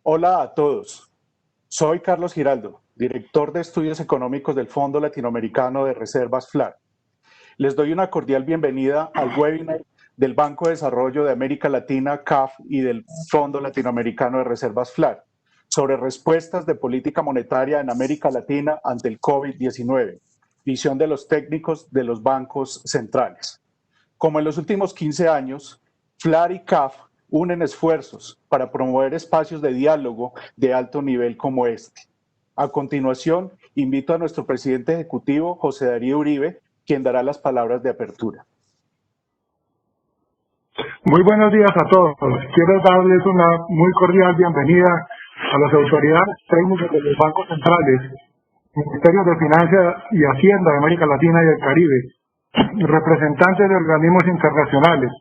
Hola a todos. Soy Carlos Giraldo, director de Estudios Económicos del Fondo Latinoamericano de Reservas FLAR. Les doy una cordial bienvenida al webinar del Banco de Desarrollo de América Latina, CAF, y del Fondo Latinoamericano de Reservas FLAR sobre respuestas de política monetaria en América Latina ante el COVID-19, visión de los técnicos de los bancos centrales. Como en los últimos 15 años, FLAR y CAF unen esfuerzos para promover espacios de diálogo de alto nivel como este. A continuación, invito a nuestro presidente ejecutivo, José Darío Uribe, quien dará las palabras de apertura. Muy buenos días a todos. Quiero darles una muy cordial bienvenida a las autoridades técnicas de los bancos centrales, Ministerios de Finanzas y Hacienda de América Latina y el Caribe, representantes de organismos internacionales,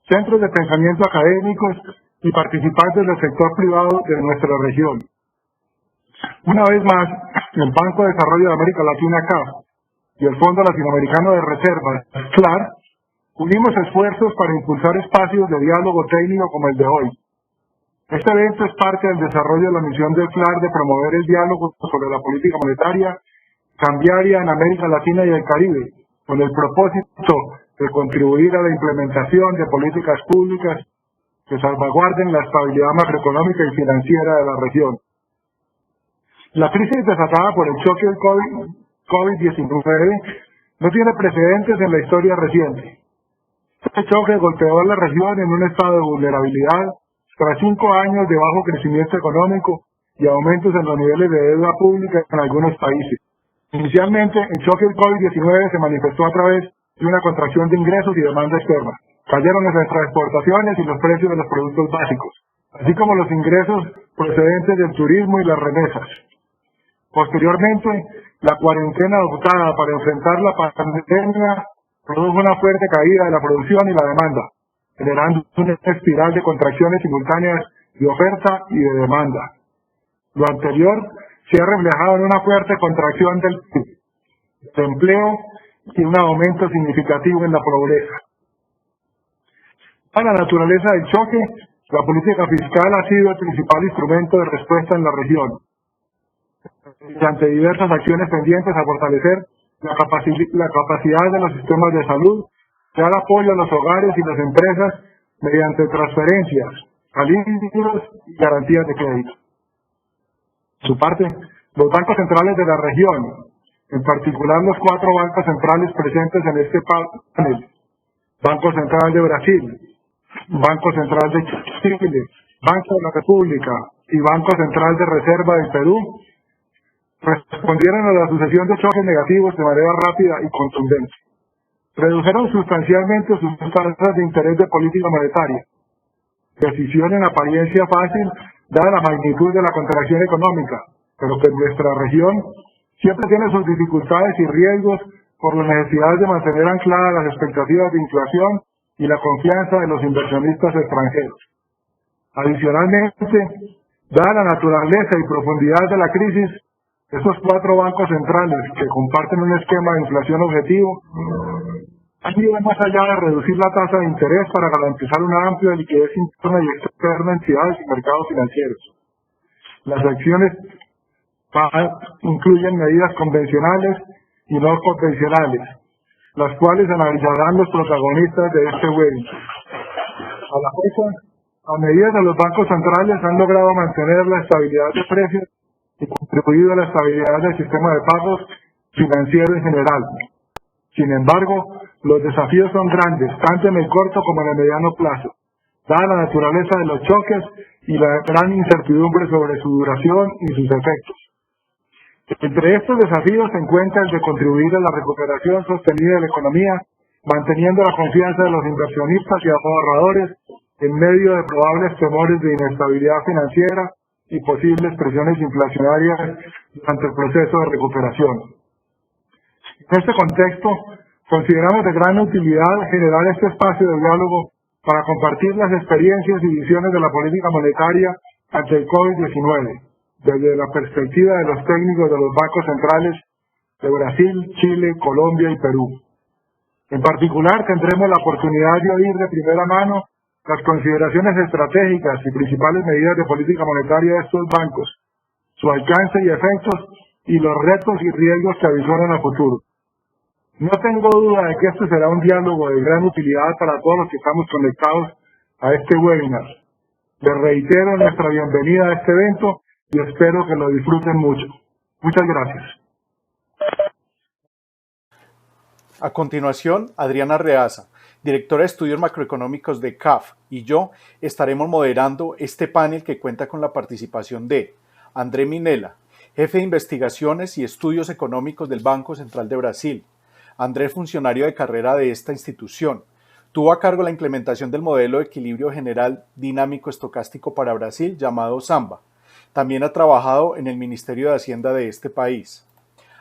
centros de pensamiento académicos y participantes del sector privado de nuestra región. Una vez más, el Banco de Desarrollo de América Latina, CAF, y el Fondo Latinoamericano de Reservas, FLAR, unimos esfuerzos para impulsar espacios de diálogo técnico como el de hoy. Este evento es parte del desarrollo de la misión del FLAR de promover el diálogo sobre la política monetaria cambiaria en América Latina y el Caribe, con el propósito de contribuir a la implementación de políticas públicas que salvaguarden la estabilidad macroeconómica y financiera de la región. La crisis desatada por el choque del COVID-19 no tiene precedentes en la historia reciente. Este choque golpeó a la región en un estado de vulnerabilidad tras 5 años de bajo crecimiento económico y aumentos en los niveles de deuda pública en algunos países. Inicialmente, el choque del COVID-19 se manifestó a través de una contracción de ingresos y demanda externa. Cayeron nuestras exportaciones y los precios de los productos básicos, así como los ingresos procedentes del turismo y las remesas. Posteriormente, la cuarentena adoptada para enfrentar la pandemia produjo una fuerte caída de la producción y la demanda, generando una espiral de contracciones simultáneas de oferta y de demanda. Lo anterior se ha reflejado en una fuerte contracción del empleo y un aumento significativo en la pobreza. A la naturaleza del choque, la política fiscal ha sido el principal instrumento de respuesta en la región, mediante diversas acciones pendientes a fortalecer la capacidad de los sistemas de salud, dar apoyo a los hogares y las empresas mediante transferencias, alivios y garantías de crédito. Por su parte, los bancos centrales de la región, en particular los 4 bancos centrales presentes en este panel, Banco Central de Brasil, Banco Central de Chile, Banco de la República y Banco Central de Reserva del Perú, respondieron a la sucesión de choques negativos de manera rápida y contundente. Redujeron sustancialmente sus tasas de interés de política monetaria, decisión en apariencia fácil dada la magnitud de la contracción económica, pero que en nuestra región siempre tiene sus dificultades y riesgos por la necesidad de mantener ancladas las expectativas de inflación y la confianza de los inversionistas extranjeros. Adicionalmente, dada la naturaleza y profundidad de la crisis, estos 4 bancos centrales, que comparten un esquema de inflación objetivo, han ido más allá de reducir la tasa de interés para garantizar una amplia liquidez interna y externa en entidades y mercados financieros. Las acciones incluyen medidas convencionales y no convencionales, las cuales analizarán los protagonistas de este webinar. A la fecha, a medida que los bancos centrales han logrado mantener la estabilidad de precios y contribuido a la estabilidad del sistema de pagos financiero en general. Sin embargo, los desafíos son grandes, tanto en el corto como en el mediano plazo, dada la naturaleza de los choques y la gran incertidumbre sobre su duración y sus efectos. Entre estos desafíos se encuentra el de contribuir a la recuperación sostenida de la economía, manteniendo la confianza de los inversionistas y ahorradores en medio de probables temores de inestabilidad financiera y posibles presiones inflacionarias durante el proceso de recuperación. En este contexto, consideramos de gran utilidad generar este espacio de diálogo para compartir las experiencias y visiones de la política monetaria ante el COVID-19, desde la perspectiva de los técnicos de los bancos centrales de Brasil, Chile, Colombia y Perú. En particular, tendremos la oportunidad de oír de primera mano las consideraciones estratégicas y principales medidas de política monetaria de estos bancos, su alcance y efectos, y los retos y riesgos que avisoran a futuro. No tengo duda de que este será un diálogo de gran utilidad para todos los que estamos conectados a este webinar. Les reitero nuestra bienvenida a este evento y espero que lo disfruten mucho. Muchas gracias. A continuación, Adriana Reaza, directora de Estudios Macroeconómicos de CAF, y yo estaremos moderando este panel que cuenta con la participación de André Minella, jefe de Investigaciones y Estudios Económicos del Banco Central de Brasil. André es funcionario de carrera de esta institución. Tuvo a cargo la implementación del modelo de equilibrio general dinámico estocástico para Brasil llamado SAMBA. También ha trabajado en el Ministerio de Hacienda de este país.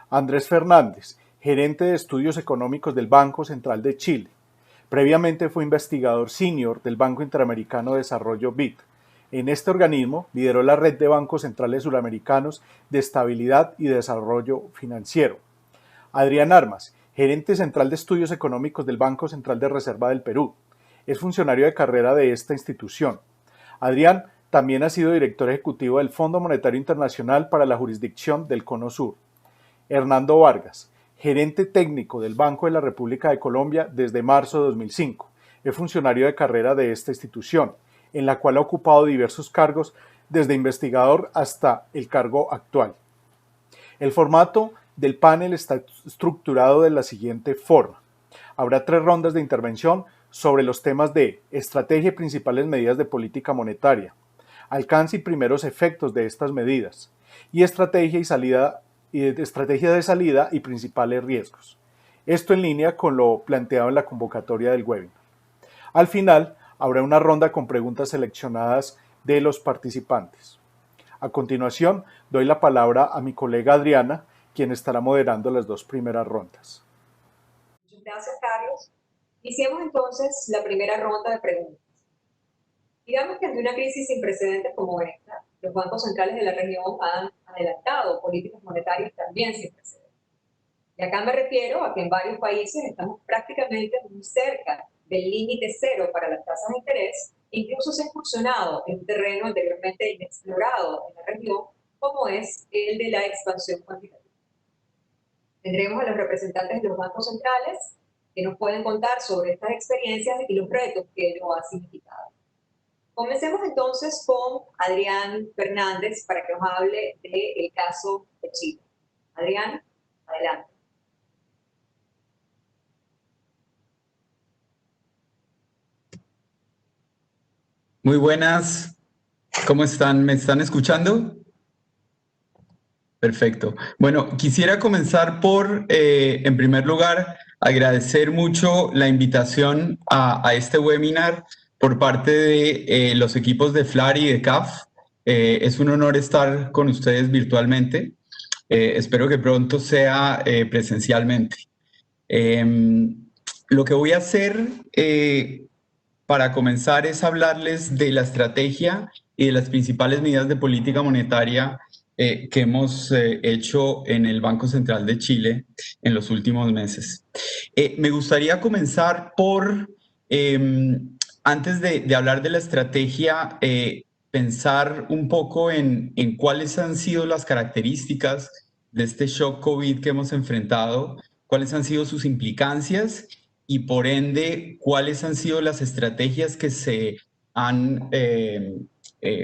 Andrés Fernández, gerente de Estudios Económicos del Banco Central de Chile. Previamente fue investigador senior del Banco Interamericano de Desarrollo BID. En este organismo lideró la red de bancos centrales suramericanos de estabilidad y desarrollo financiero. Adrián Armas, gerente central de Estudios Económicos del Banco Central de Reserva del Perú. Es funcionario de carrera de esta institución. Adrián también ha sido director ejecutivo del Fondo Monetario Internacional para la jurisdicción del Cono Sur. Hernando Vargas, gerente técnico del Banco de la República de Colombia desde marzo de 2005. Es funcionario de carrera de esta institución, en la cual ha ocupado diversos cargos desde investigador hasta el cargo actual. El formato del panel está estructurado de la siguiente forma. Habrá 3 rondas de intervención sobre los temas de estrategia y principales medidas de política monetaria, alcance y primeros efectos de estas medidas, y estrategia de salida y principales riesgos. Esto en línea con lo planteado en la convocatoria del webinar. Al final, habrá una ronda con preguntas seleccionadas de los participantes. A continuación, doy la palabra a mi colega Adriana, quien estará moderando las 2 primeras rondas. Muchas gracias, Carlos. Iniciemos entonces la primera ronda de preguntas. Digamos que ante una crisis sin precedentes como esta, los bancos centrales de la región han adelantado políticas monetarias también sin precedentes. Y acá me refiero a que en varios países estamos prácticamente muy cerca del límite cero para las tasas de interés, e incluso se ha incursionado en un terreno anteriormente inexplorado en la región, como es el de la expansión cuantitativa. Tendremos a los representantes de los bancos centrales que nos pueden contar sobre estas experiencias y los retos que ello ha significado. Comencemos entonces con Adrián Fernández para que nos hable del caso de Chile. Adrián, adelante. Muy buenas, ¿cómo están? ¿Me están escuchando? Perfecto. Bueno, quisiera comenzar por, en primer lugar, agradecer mucho la invitación a este webinar por parte de los equipos de FLAR y de CAF. Es un honor estar con ustedes virtualmente. Espero que pronto sea presencialmente. Lo que voy a hacer para comenzar es hablarles de la estrategia y de las principales medidas de política monetaria que hemos hecho en el Banco Central de Chile en los últimos meses. Me gustaría comenzar por, antes de hablar de la estrategia, pensar un poco en cuáles han sido las características de este shock COVID que hemos enfrentado, cuáles han sido sus implicancias y por ende cuáles han sido las estrategias que se han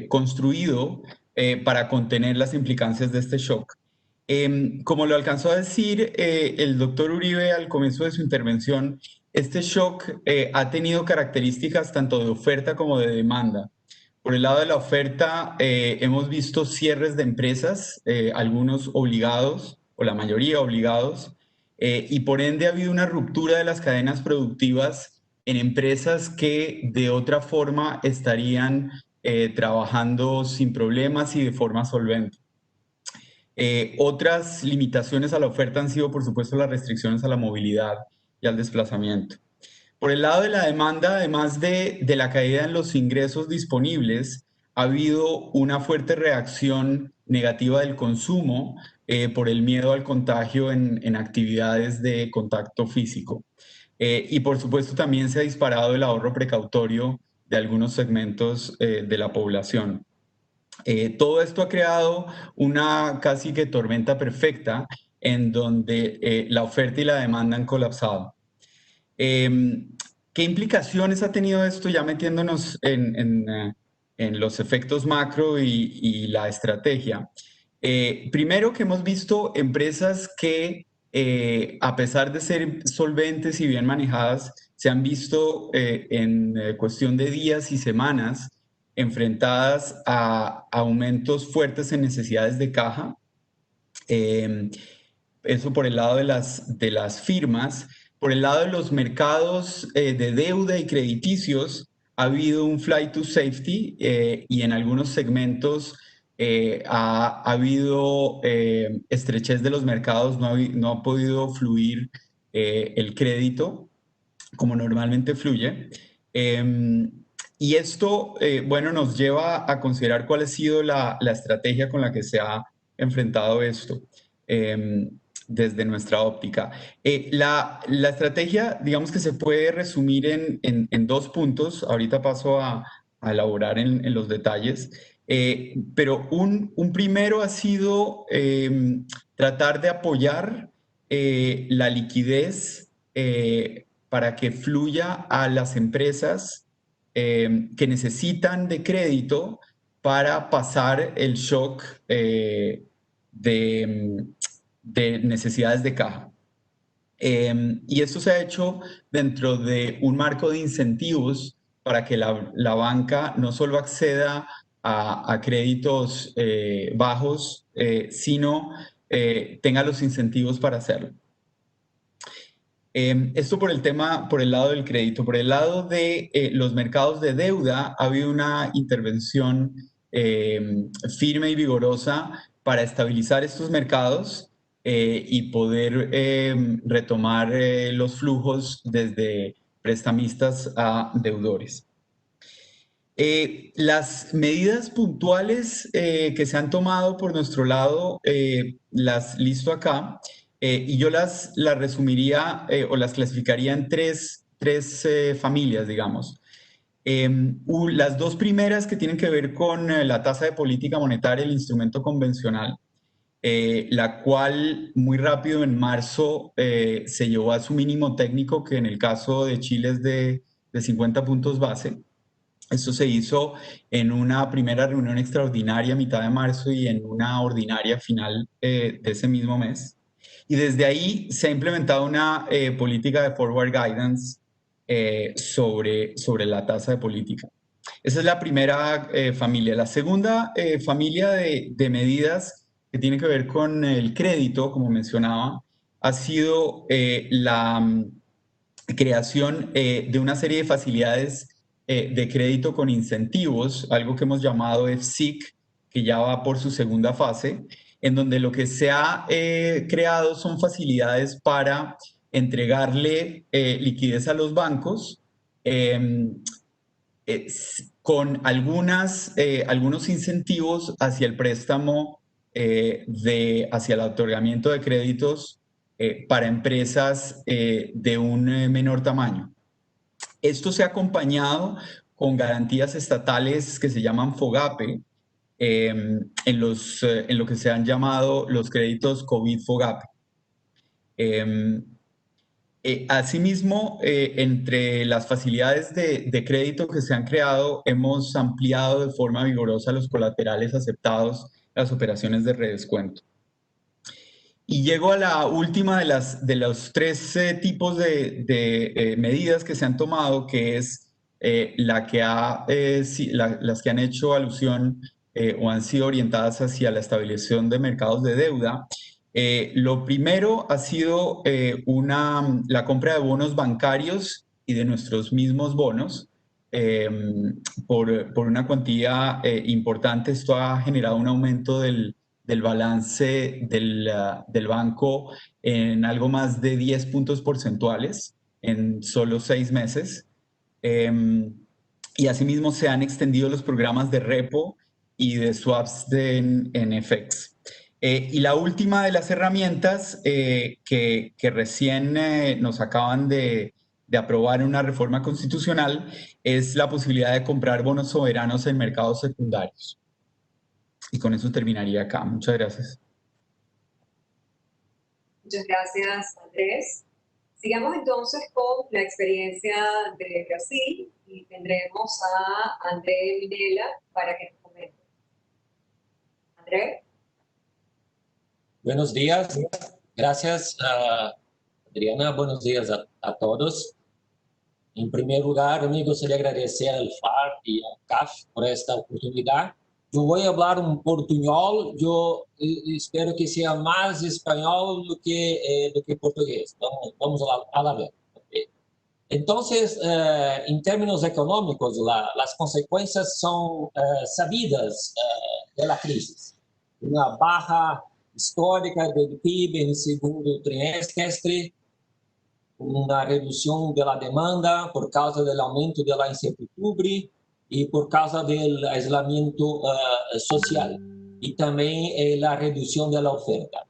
construido para contener las implicancias de este shock. Como lo alcanzó a decir el doctor Uribe al comienzo de su intervención, este shock ha tenido características tanto de oferta como de demanda. Por el lado de la oferta, hemos visto cierres de empresas, algunos obligados, o la mayoría obligados, y por ende ha habido una ruptura de las cadenas productivas en empresas que de otra forma estarían trabajando sin problemas y de forma solvente. Otras limitaciones a la oferta han sido, por supuesto, las restricciones a la movilidad y al desplazamiento. Por el lado de la demanda, además de la caída en los ingresos disponibles, ha habido una fuerte reacción negativa del consumo por el miedo al contagio en actividades de contacto físico. Y por supuesto también se ha disparado el ahorro precautorio de algunos segmentos de la población. Todo esto ha creado una casi que tormenta perfecta en donde la oferta y la demanda han colapsado. ¿Qué implicaciones ha tenido esto ya metiéndonos en los efectos macro y la estrategia? Primero que hemos visto empresas que a pesar de ser solventes y bien manejadas, se han visto en cuestión de días y semanas enfrentadas a aumentos fuertes en necesidades de caja. Eso por el lado de las firmas. Por el lado de los mercados de deuda y crediticios, ha habido un flight to safety y en algunos segmentos ha habido estrechez de los mercados, no ha podido fluir el crédito como normalmente fluye. Y esto, bueno, nos lleva a considerar cuál ha sido la estrategia con la que se ha enfrentado esto. Desde nuestra óptica. La estrategia, digamos que se puede resumir en dos puntos. Ahorita paso a elaborar en los detalles. Pero un primero ha sido tratar de apoyar la liquidez para que fluya a las empresas que necesitan de crédito para pasar el shock de necesidades de caja. Y esto se ha hecho dentro de un marco de incentivos para que la banca no solo acceda a créditos bajos, sino tenga los incentivos para hacerlo. Esto por el lado del crédito. Por el lado de los mercados de deuda, ha habido una intervención firme y vigorosa para estabilizar estos mercados y poder retomar los flujos desde prestamistas a deudores. Las medidas puntuales que se han tomado por nuestro lado, las listo acá, y yo las resumiría o las clasificaría en tres familias, digamos. Las dos primeras que tienen que ver con la tasa de política monetaria, el instrumento convencional, la cual muy rápido en marzo se llevó a su mínimo técnico, que en el caso de Chile es de 50 puntos base. Esto se hizo en una primera reunión extraordinaria a mitad de marzo y en una ordinaria final de ese mismo mes. Y desde ahí se ha implementado una política de forward guidance sobre la tasa de política. Esa es la primera familia. La segunda familia de medidas que tiene que ver con el crédito, como mencionaba, ha sido la creación de una serie de facilidades de crédito con incentivos, algo que hemos llamado FSIC, que ya va por su segunda fase, en donde lo que se ha creado son facilidades para entregarle liquidez a los bancos con algunos incentivos hacia el préstamo, hacia el otorgamiento de créditos para empresas de un menor tamaño. Esto se ha acompañado con garantías estatales que se llaman FOGAPE, en lo que se han llamado los créditos COVID-FOGAPE. Asimismo, entre las facilidades de crédito que se han creado, hemos ampliado de forma vigorosa los colaterales aceptados en las operaciones de redescuento. Y llego a la última de los tres tipos de medidas que se han tomado, que es las que han hecho alusión o han sido orientadas hacia la estabilización de mercados de deuda. Lo primero ha sido la compra de bonos bancarios y de nuestros mismos bonos por una cuantía importante. Esto ha generado un aumento del balance del banco en algo más de 10 puntos porcentuales en solo 6 meses. Y asimismo se han extendido los programas de repo y de swaps en FX. Y la última de las herramientas que recién nos acaban de de aprobar una reforma constitucional es la posibilidad de comprar bonos soberanos en mercados secundarios. Y con eso terminaría acá. Muchas gracias. Muchas gracias, Andrés. Sigamos entonces con la experiencia de Brasil y tendremos a André Minella para que nos comente. André. Buenos días. Gracias, Adriana. Buenos días a todos. En primer lugar, me gustaría agradecer al FARC y al CAF por esta oportunidad. Yo voy a hablar un portuñol, yo espero que sea más español do que portugués. Vamos a la ver. Entonces, en términos económicos, las consecuencias son sabidas de la crisis. Una baja histórica del PIB en el segundo trimestre, una reducción de la demanda por causa del aumento de la incertidumbre y por causa del aislamiento social y también la reducción de la oferta.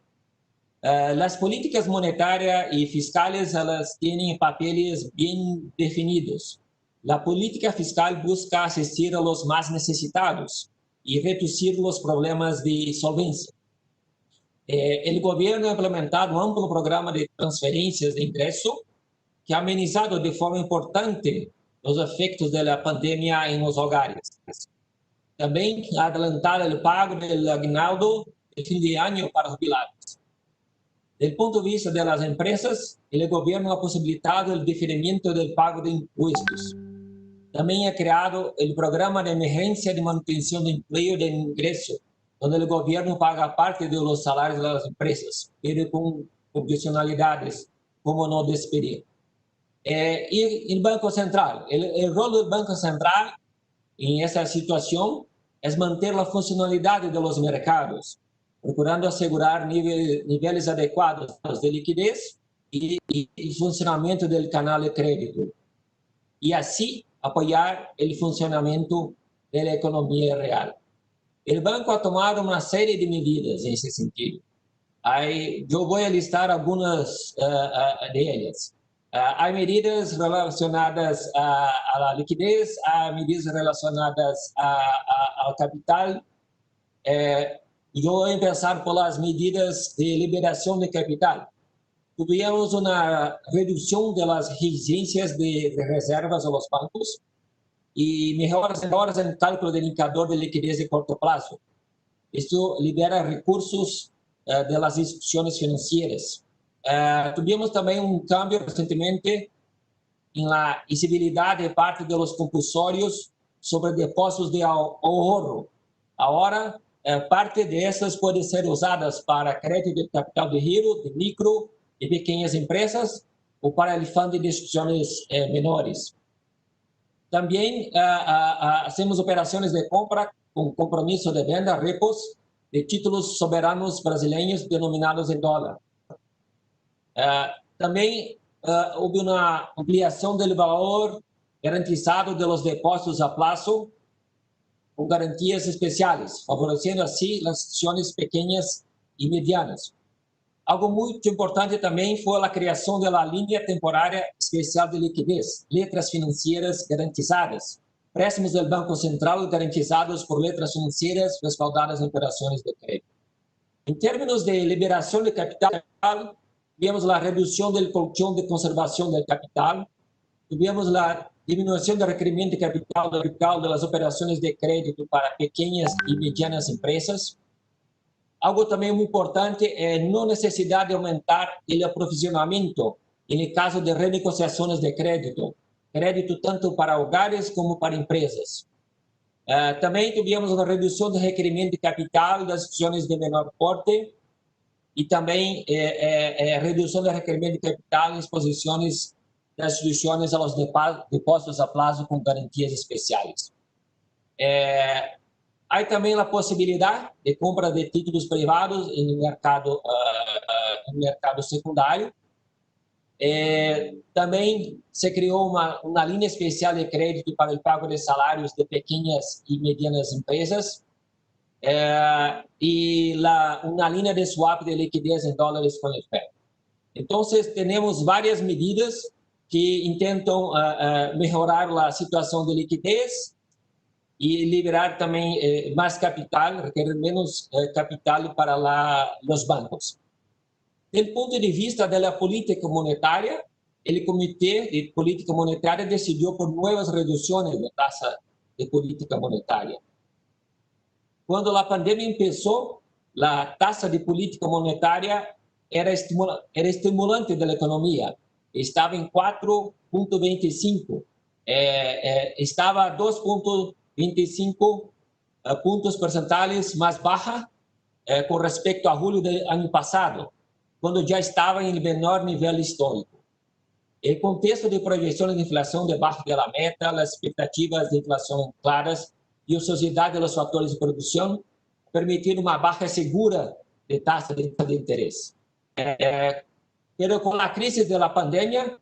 Las políticas monetarias y fiscales elas tienen papeles bien definidos. La política fiscal busca asistir a los más necesitados y reducir los problemas de solvencia. El gobierno ha implementado un amplio programa de transferencias de ingreso que ha amenizado de forma importante los efectos de la pandemia en los hogares. También ha adelantado el pago del aguinaldo de fin de año para jubilados. Desde el punto de vista de las empresas, el gobierno ha posibilitado el diferimiento del pago de impuestos. También ha creado el programa de emergencia de manutención de empleo de ingreso, donde el gobierno paga parte de los salarios de las empresas, pero con condicionalidades, como no despedir. Y el Banco Central, el rol del Banco Central en esta situación es mantener la funcionalidad de los mercados, procurando asegurar niveles adecuados de liquidez y funcionamiento del canal de crédito, y así apoyar el funcionamiento de la economía real. El banco ha tomado una serie de medidas en ese sentido. Yo voy a listar algunas de ellas. Hay medidas relacionadas a la liquidez, hay medidas relacionadas al capital. Yo voy a empezar por las medidas de liberación de capital. Tuvimos una reducción de las exigencias de reservas a los bancos y mejoras en el cálculo del indicador de liquidez de corto plazo. Esto libera recursos de las instituciones financieras. Tuvimos también un cambio recientemente en la visibilidad de parte de los compulsorios sobre depósitos de ahorro. Ahora, parte de estas puede ser usadas para crédito de capital de giro, de micro y pequeñas empresas o para el funding de instituciones menores. También hacemos operaciones de compra con compromiso de venda, repos, de títulos soberanos brasileños denominados en dólar. También hubo una ampliación del valor garantizado de los depósitos a plazo con garantías especiales, favoreciendo así las instituciones pequeñas y medianas. Algo muy importante también fue la creación de la línea temporária especial de liquidez, letras financieras garantizadas, préstamos del Banco Central garantizados por letras financieras respaldadas en operaciones de crédito. En términos de liberación de capital, tuvimos la reducción del colchón de conservación del capital, tuvimos la disminución del requerimiento de capital de las operaciones de crédito para pequeñas y medianas empresas. Algo también muy importante es no necesidad de aumentar el aprovisionamiento en el caso de renegociaciones de crédito tanto para hogares como para empresas. También tuvimos una reducción del requerimiento de capital das instituciones de menor porte y también reducción del requerimiento de capital en exposiciones de las instituciones a los depósitos a plazo con garantías especiales. Hay también la posibilidad de compra de títulos privados en el mercado secundario. También se creó una línea especial de crédito para el pago de salarios de pequeñas y medianas empresas y una línea de swap de liquidez en dólares con el FED. Entonces, tenemos varias medidas que intentam melhorar a situação de liquidez e liberar também mais capital, requerer menos capital para os bancos. Do ponto de vista da política monetária, o Comitê de Política Monetária decidiu por novas reduções da taxa de política monetária. Quando a pandemia começou, a taxa de política monetária era estimulante da economia. Estava em 4,25, estava a 2,25 pontos percentuais mais baixa com respeito a julho do ano passado, quando já estava em menor nível histórico. O contexto de projeções de inflação debaixo da meta, as expectativas de inflação claras e a ociosidade dos fatores de produção permitiram uma baixa segura de taxa de interesse. Mas com a crise da pandemia,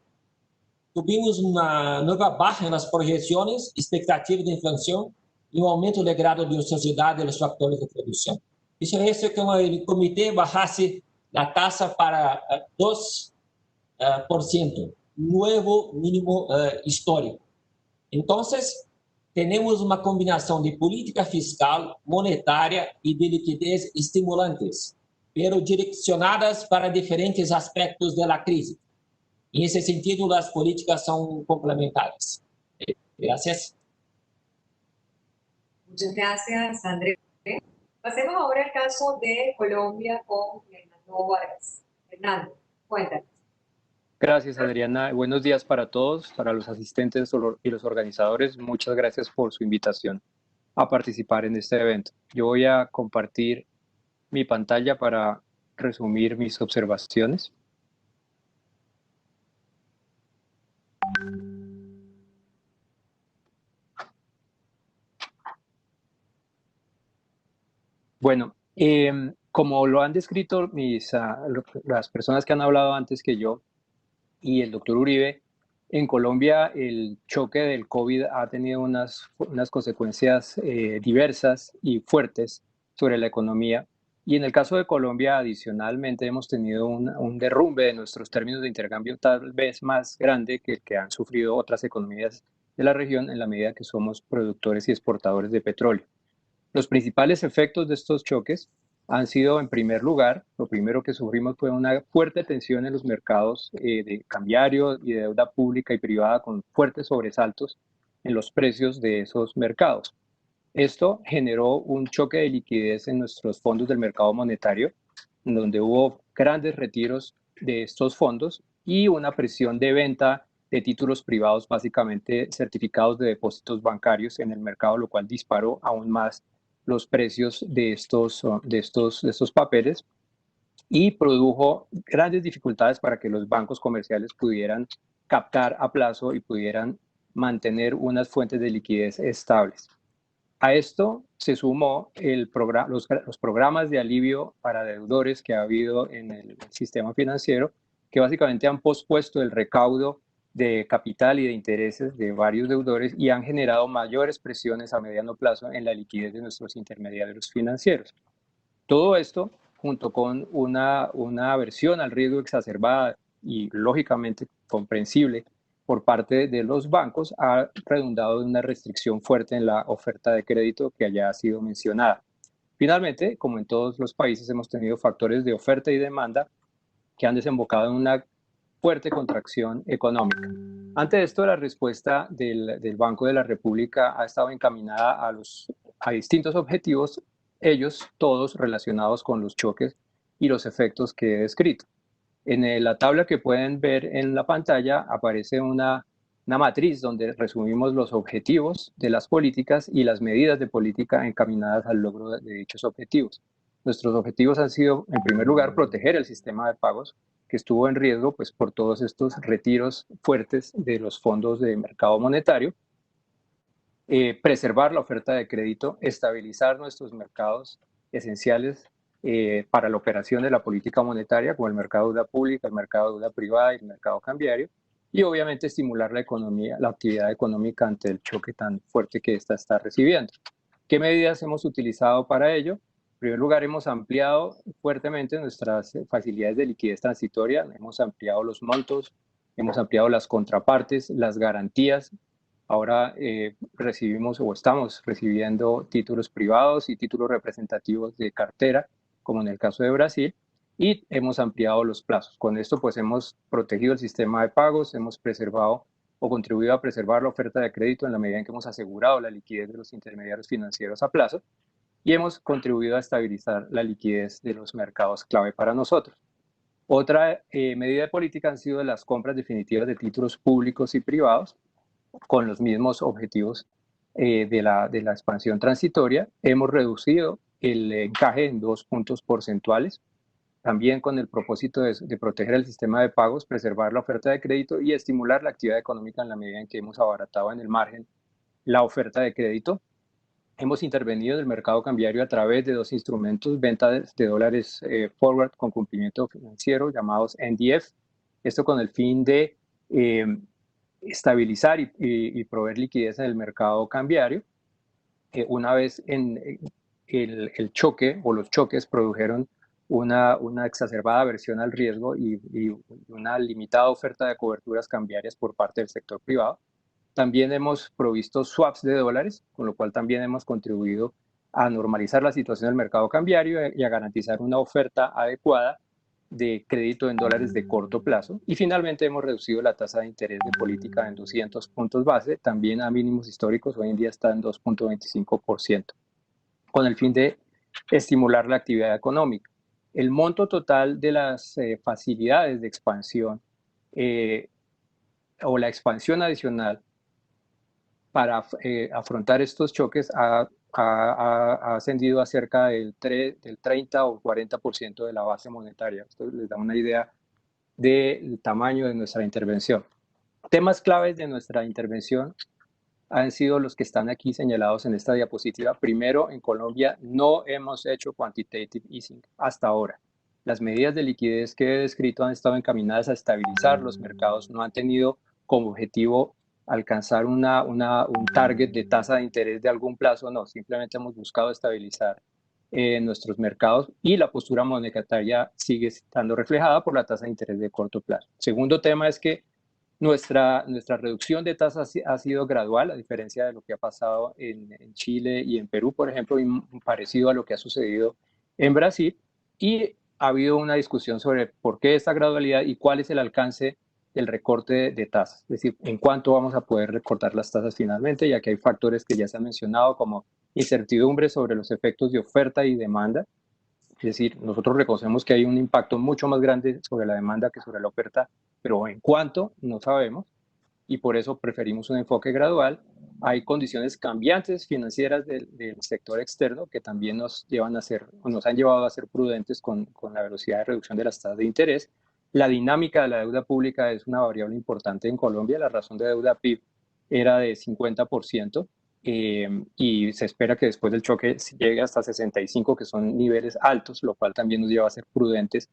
tivemos uma nova baixa nas projeções, expectativa de inflação e um aumento do grau de ociosidade dos fatores de produção. Isso é que o comitê baixasse a taxa para 2%, novo mínimo histórico. Então, temos uma combinação de política fiscal, monetária e de liquidez estimulantes, pero direcionadas para diferentes aspectos da crise. Em esse sentido, as políticas são complementares. Gracias. Muchas gracias, Andrés. Pasemos ahora al caso de Colombia con Fernando Vargas. Fernando, cuéntanos. Gracias, Adriana. Buenos días para todos, para los asistentes y los organizadores. Muchas gracias por su invitación a participar en este evento. Yo voy a compartir mi pantalla para resumir mis observaciones. Bueno, como lo han descrito las personas que han hablado antes que yo y el doctor Uribe, en Colombia el choque del COVID ha tenido unas consecuencias diversas y fuertes sobre la economía. Y en el caso de Colombia, adicionalmente, hemos tenido un derrumbe de nuestros términos de intercambio tal vez más grande que el que han sufrido otras economías de la región en la medida que somos productores y exportadores de petróleo. Los principales efectos de estos choques han sido, en primer lugar, lo primero que sufrimos fue una fuerte tensión en los mercados de cambiario y de deuda pública y privada con fuertes sobresaltos en los precios de esos mercados. Esto generó un choque de liquidez en nuestros fondos del mercado monetario, donde hubo grandes retiros de estos fondos y una presión de venta de títulos privados, básicamente certificados de depósitos bancarios en el mercado, lo cual disparó aún más los precios de estos papeles y produjo grandes dificultades para que los bancos comerciales pudieran captar a plazo y pudieran mantener unas fuentes de liquidez estables. A esto se sumó los programas de alivio para deudores que ha habido en el sistema financiero, que básicamente han pospuesto el recaudo de capital y de intereses de varios deudores y han generado mayores presiones a mediano plazo en la liquidez de nuestros intermediarios financieros. Todo esto, junto con una aversión al riesgo exacerbada y lógicamente comprensible por parte de los bancos, ha redundado en una restricción fuerte en la oferta de crédito que ya ha sido mencionada. Finalmente, como en todos los países, hemos tenido factores de oferta y demanda que han desembocado en una fuerte contracción económica. Ante esto, la respuesta del Banco de la República ha estado encaminada a distintos objetivos, ellos todos relacionados con los choques y los efectos que he descrito. En la tabla que pueden ver en la pantalla aparece una matriz donde resumimos los objetivos de las políticas y las medidas de política encaminadas al logro de dichos objetivos. Nuestros objetivos han sido, en primer lugar, proteger el sistema de pagos, que estuvo en riesgo pues, por todos estos retiros fuertes de los fondos de mercado monetario, preservar la oferta de crédito, estabilizar nuestros mercados esenciales para la operación de la política monetaria, como el mercado de deuda pública, el mercado de deuda privada y el mercado cambiario, y obviamente estimular la economía, la actividad económica ante el choque tan fuerte que ésta está recibiendo. ¿Qué medidas hemos utilizado para ello? En primer lugar, hemos ampliado fuertemente nuestras facilidades de liquidez transitoria, hemos ampliado los montos hemos ampliado las contrapartes, las garantías. Ahora recibimos o estamos recibiendo títulos privados y títulos representativos de cartera, como en el caso de Brasil, y hemos ampliado los plazos. Con esto pues hemos protegido el sistema de pagos, hemos preservado o contribuido a preservar la oferta de crédito en la medida en que hemos asegurado la liquidez de los intermediarios financieros a plazo y hemos contribuido a estabilizar la liquidez de los mercados clave para nosotros. Otra medida de política han sido las compras definitivas de títulos públicos y privados, con los mismos objetivos de la expansión transitoria. Hemos reducido el encaje en 2 puntos porcentuales, también con el propósito de proteger el sistema de pagos, preservar la oferta de crédito y estimular la actividad económica en la medida en que hemos abaratado en el margen la oferta de crédito. Hemos intervenido en el mercado cambiario a través de 2 instrumentos, venta de dólares forward con cumplimiento financiero, llamados NDF, esto con el fin de estabilizar y proveer liquidez en el mercado cambiario. Una vez el choque o los choques produjeron una exacerbada aversión al riesgo y una limitada oferta de coberturas cambiarias por parte del sector privado. También hemos provisto swaps de dólares, con lo cual también hemos contribuido a normalizar la situación del mercado cambiario y a garantizar una oferta adecuada de crédito en dólares de corto plazo. Y finalmente hemos reducido la tasa de interés de política en 200 puntos base, también a mínimos históricos, hoy en día está en 2.25%, con el fin de estimular la actividad económica. El monto total de las facilidades de expansión o la expansión adicional para afrontar estos choques ha ascendido a cerca del 30 o 40% de la base monetaria. Esto les da una idea del tamaño de nuestra intervención. Temas claves de nuestra intervención han sido los que están aquí señalados en esta diapositiva. Primero, en Colombia no hemos hecho quantitative easing hasta ahora. Las medidas de liquidez que he descrito han estado encaminadas a estabilizar los mercados, no han tenido como objetivo alcanzar un target de tasa de interés de algún plazo, no, simplemente hemos buscado estabilizar nuestros mercados y la postura monetaria sigue estando reflejada por la tasa de interés de corto plazo. Segundo tema es que nuestra reducción de tasas ha sido gradual, a diferencia de lo que ha pasado en Chile y en Perú, por ejemplo, y parecido a lo que ha sucedido en Brasil, y ha habido una discusión sobre por qué esta gradualidad y cuál es el alcance del recorte de tasas, es decir, en cuánto vamos a poder recortar las tasas finalmente, ya que hay factores que ya se han mencionado como incertidumbre sobre los efectos de oferta y demanda. Es decir, nosotros reconocemos que hay un impacto mucho más grande sobre la demanda que sobre la oferta, pero en cuánto no sabemos y por eso preferimos un enfoque gradual. Hay condiciones cambiantes financieras del sector externo que también nos han llevado a ser prudentes con la velocidad de reducción de las tasas de interés. La dinámica de la deuda pública es una variable importante en Colombia. La razón de deuda PIB era de 50%. Y se espera que después del choque llegue hasta 65, que son niveles altos, lo cual también nos lleva a ser prudentes,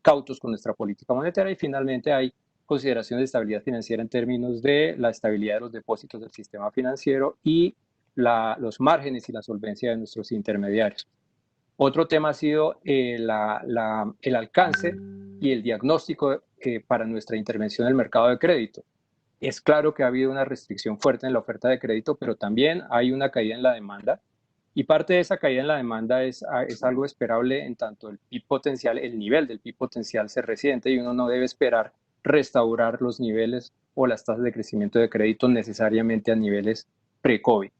cautos con nuestra política monetaria. Y finalmente hay consideraciones de estabilidad financiera en términos de la estabilidad de los depósitos del sistema financiero y los márgenes y la solvencia de nuestros intermediarios. Otro tema ha sido el alcance y el diagnóstico para nuestra intervención en el mercado de crédito. Es claro que ha habido una restricción fuerte en la oferta de crédito, pero también hay una caída en la demanda. Y parte de esa caída en la demanda es algo esperable en tanto el PIB potencial, el nivel del PIB potencial se resiente y uno no debe esperar restaurar los niveles o las tasas de crecimiento de crédito necesariamente a niveles pre-COVID.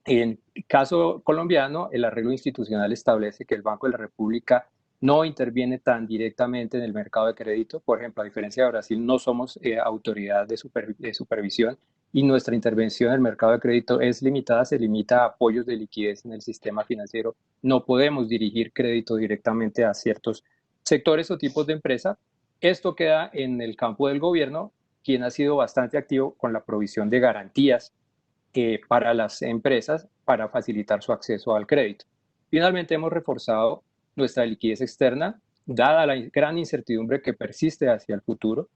En el caso colombiano, el arreglo institucional establece que el Banco de la República no interviene tan directamente en el mercado de crédito. Por ejemplo, a diferencia de Brasil, no somos autoridad de supervisión y nuestra intervención en el mercado de crédito es limitada, se limita a apoyos de liquidez en el sistema financiero. No podemos dirigir crédito directamente a ciertos sectores o tipos de empresa. Esto queda en el campo del gobierno, quien ha sido bastante activo con la provisión de garantías para las empresas para facilitar su acceso al crédito. Finalmente, hemos reforzado nuestra liquidez externa, dada la gran incertidumbre que persiste hacia el futuro.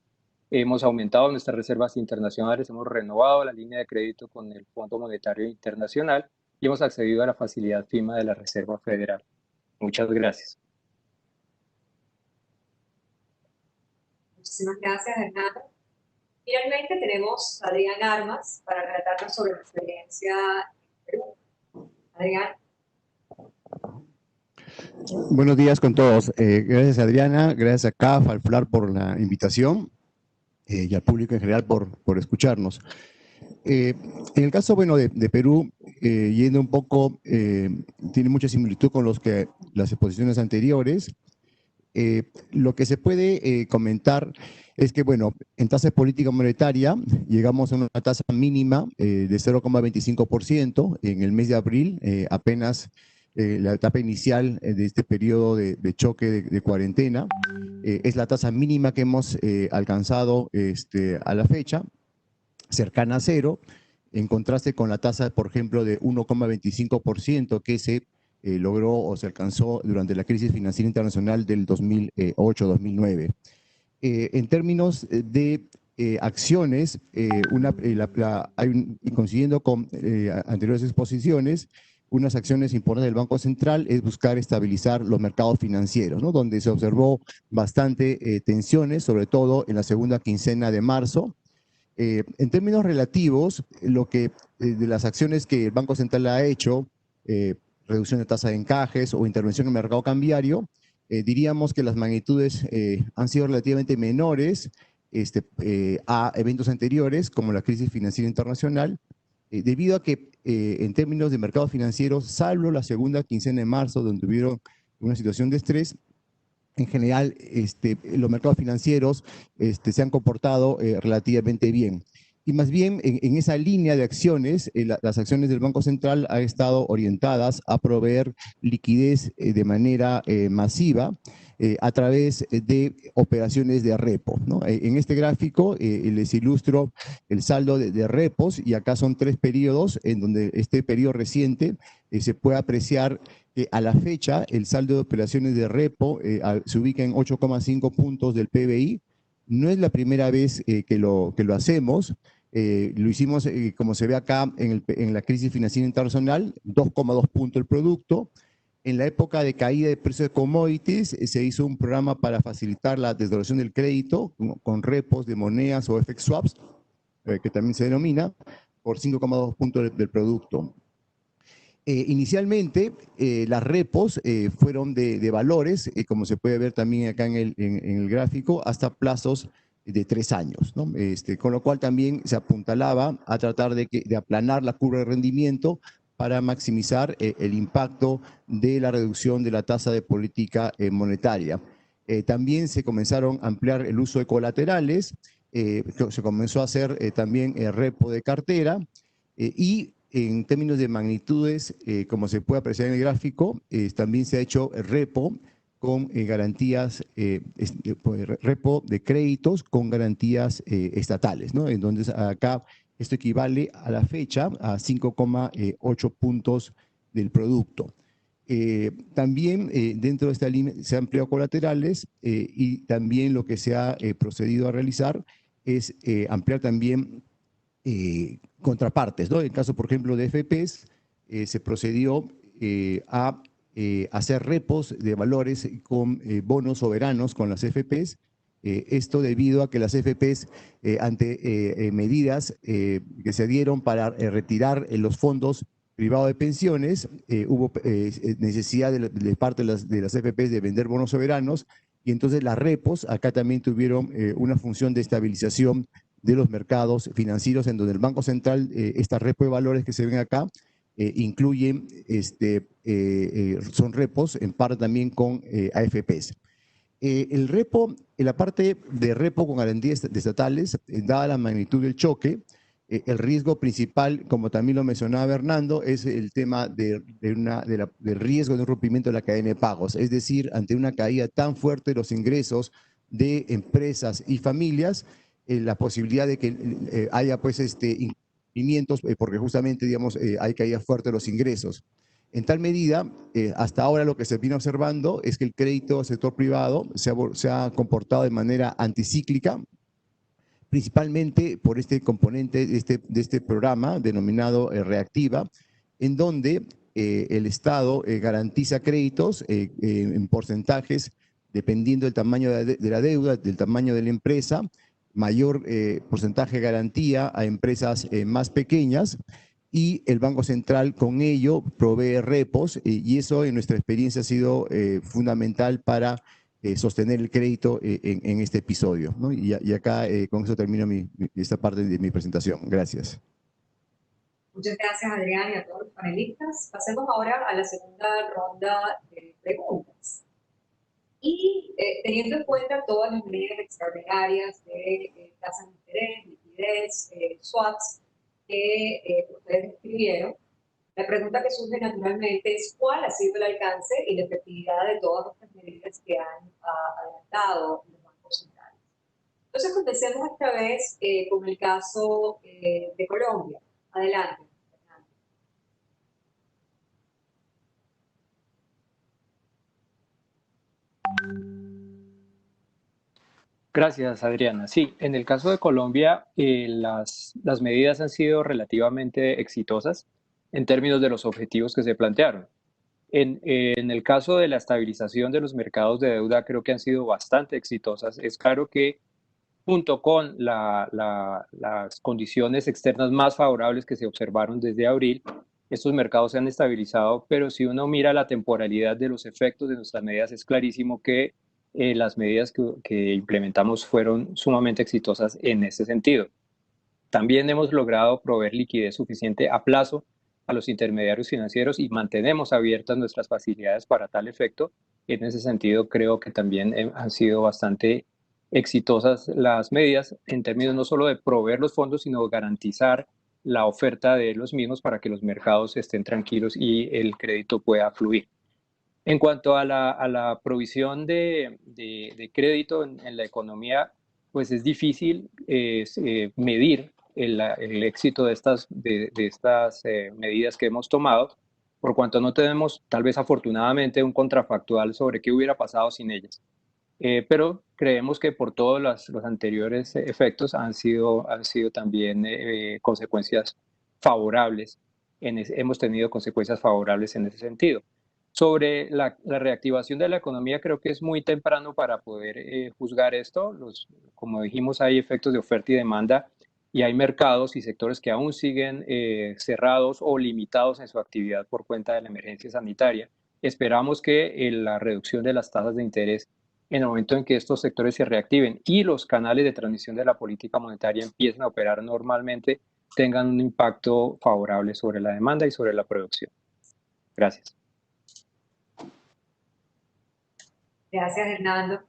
Hemos aumentado nuestras reservas internacionales, hemos renovado la línea de crédito con el Fondo Monetario Internacional y hemos accedido a la facilidad FIMA de la Reserva Federal. Muchas gracias. Muchísimas gracias, Hernando. Finalmente tenemos a Adrián Armas para relatarnos sobre la experiencia en Perú. Adrián. Buenos días con todos. Gracias Adriana, gracias a CAF, al FLAR por la invitación y al público en general por escucharnos. En el caso, bueno, de Perú, yendo un poco, tiene mucha similitud con las exposiciones anteriores. Lo que se puede comentar es que, bueno, en tasa de política monetaria llegamos a una tasa mínima de 0,25% en el mes de abril, apenas la etapa inicial de este periodo de choque de cuarentena. Es la tasa mínima que hemos alcanzado a la fecha, cercana a cero, en contraste con la tasa, por ejemplo, de 1,25% que se logró o se alcanzó durante la crisis financiera internacional del 2008-2009. En términos de acciones, coincidiendo con anteriores exposiciones, unas acciones importantes del Banco Central es buscar estabilizar los mercados financieros, ¿no? Donde se observó bastante tensiones, sobre todo en la segunda quincena de marzo. En términos relativos, de las acciones que el Banco Central ha hecho, reducción de tasa de encajes o intervención en el mercado cambiario, diríamos que las magnitudes han sido relativamente menores a eventos anteriores, como la crisis financiera internacional, debido a que en términos de mercados financieros, salvo la segunda quincena de marzo, donde hubieron una situación de estrés, en general los mercados financieros se han comportado relativamente bien. Y más bien en esa línea de acciones, las acciones del Banco Central han estado orientadas a proveer liquidez de manera masiva a través de operaciones de repo, ¿no? En este gráfico les ilustro el saldo de repos, y acá son 3 periodos en donde este periodo reciente se puede apreciar que a la fecha el saldo de operaciones de repo se ubica en 8,5 puntos del PBI. No es la primera vez que lo hacemos. Lo hicimos, como se ve acá, en la crisis financiera internacional, 2,2 puntos el producto. En la época de caída de precios de commodities, se hizo un programa para facilitar la desdoblación del crédito con repos de monedas o FX swaps, que también se denomina, por 5,2 puntos del producto. Inicialmente, las repos fueron de valores, como se puede ver también acá en el gráfico, hasta plazos de 3 años, ¿no? Con lo cual también se apuntalaba a tratar de aplanar la curva de rendimiento para maximizar el impacto de la reducción de la tasa de política monetaria. También se comenzaron a ampliar el uso de colaterales, se comenzó a hacer también repo de cartera, y en términos de magnitudes, como se puede apreciar en el gráfico, también se ha hecho repo con garantías, repo de créditos con garantías estatales, ¿no? En donde acá esto equivale a la fecha a 5,8 puntos del producto. También dentro de esta línea se han ampliado colaterales, y también lo que se ha procedido a realizar es ampliar también contrapartes, ¿no? En el caso, por ejemplo, de FPs, se procedió a hacer repos de valores con bonos soberanos con las FPs. Esto debido a que las FPs, ante medidas que se dieron para retirar los fondos privados de pensiones, hubo necesidad de parte de las FPs de vender bonos soberanos, y entonces las repos acá también tuvieron una función de estabilización de los mercados financieros, en donde el Banco Central, esta repo de valores que se ven acá, incluyen, son repos en parte también con AFPs. El repo, en la parte de repo con garantías estatales, dada la magnitud del choque, el riesgo principal, como también lo mencionaba Bernardo, es el tema del riesgo de un rompimiento de la cadena de pagos. Es decir, ante una caída tan fuerte de los ingresos de empresas y familias, la posibilidad de que haya pues incumplimientos, porque justamente, digamos, hay caída fuerte de los ingresos. En tal medida, hasta ahora lo que se viene observando es que el crédito al sector privado se ha comportado de manera anticíclica, principalmente por este componente de este programa denominado Reactiva, en donde el Estado garantiza créditos en porcentajes dependiendo del tamaño de la deuda, del tamaño de la empresa, mayor porcentaje de garantía a empresas más pequeñas, y el Banco Central con ello provee repos, y eso en nuestra experiencia ha sido fundamental para sostener el crédito en este episodio, ¿no? Y acá con eso termino esta parte de mi presentación. Gracias. Muchas gracias, Adrián, y a todos los panelistas. Pasemos ahora a la segunda ronda de preguntas. Y teniendo en cuenta todas las medidas extraordinarias de tasas de interés, liquidez, swaps que ustedes describieron, la pregunta que surge naturalmente es cuál ha sido el alcance y la efectividad de todas estas medidas que han adelantado los bancos centrales. Entonces, comencemos esta vez con el caso de Colombia. Adelante. Gracias, Adriana. Sí, en el caso de Colombia, las medidas han sido relativamente exitosas en términos de los objetivos que se plantearon. En el caso de la estabilización de los mercados de deuda, creo que han sido bastante exitosas. Es claro que junto con las condiciones externas más favorables que se observaron desde abril, estos mercados se han estabilizado, pero si uno mira la temporalidad de los efectos de nuestras medidas, es clarísimo que las medidas que implementamos fueron sumamente exitosas en ese sentido. También hemos logrado proveer liquidez suficiente a plazo a los intermediarios financieros y mantenemos abiertas nuestras facilidades para tal efecto. En ese sentido, creo que también han sido bastante exitosas las medidas en términos no solo de proveer los fondos, sino garantizar la oferta de los mismos para que los mercados estén tranquilos y el crédito pueda fluir. En cuanto a la provisión de crédito en la economía, pues es difícil medir el éxito de estas medidas que hemos tomado, por cuanto no tenemos, tal vez afortunadamente, un contrafactual sobre qué hubiera pasado sin ellas. Pero creemos que por todos los anteriores efectos han sido también consecuencias favorables. Hemos tenido consecuencias favorables en ese sentido. Sobre la reactivación de la economía, creo que es muy temprano para poder juzgar esto. Como dijimos, hay efectos de oferta y demanda y hay mercados y sectores que aún siguen cerrados o limitados en su actividad por cuenta de la emergencia sanitaria. Esperamos que la reducción de las tasas de interés en el momento en que estos sectores se reactiven y los canales de transmisión de la política monetaria empiecen a operar normalmente, tengan un impacto favorable sobre la demanda y sobre la producción. Gracias. Gracias, Hernando.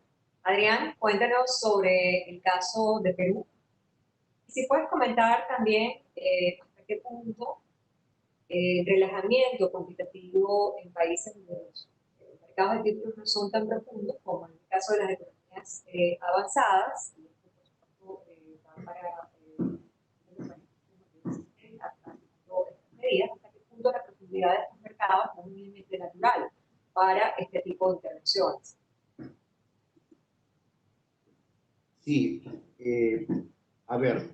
Adrián, cuéntanos sobre el caso de Perú. Y si puedes comentar también hasta qué punto el relajamiento cuantitativo en países donde los mercados de títulos no son tan profundos como en el caso de las economías avanzadas, y esto por supuesto va para medidas, hasta qué punto la profundidad de estos mercados es un límite natural para este tipo de intervenciones. Sí, a ver,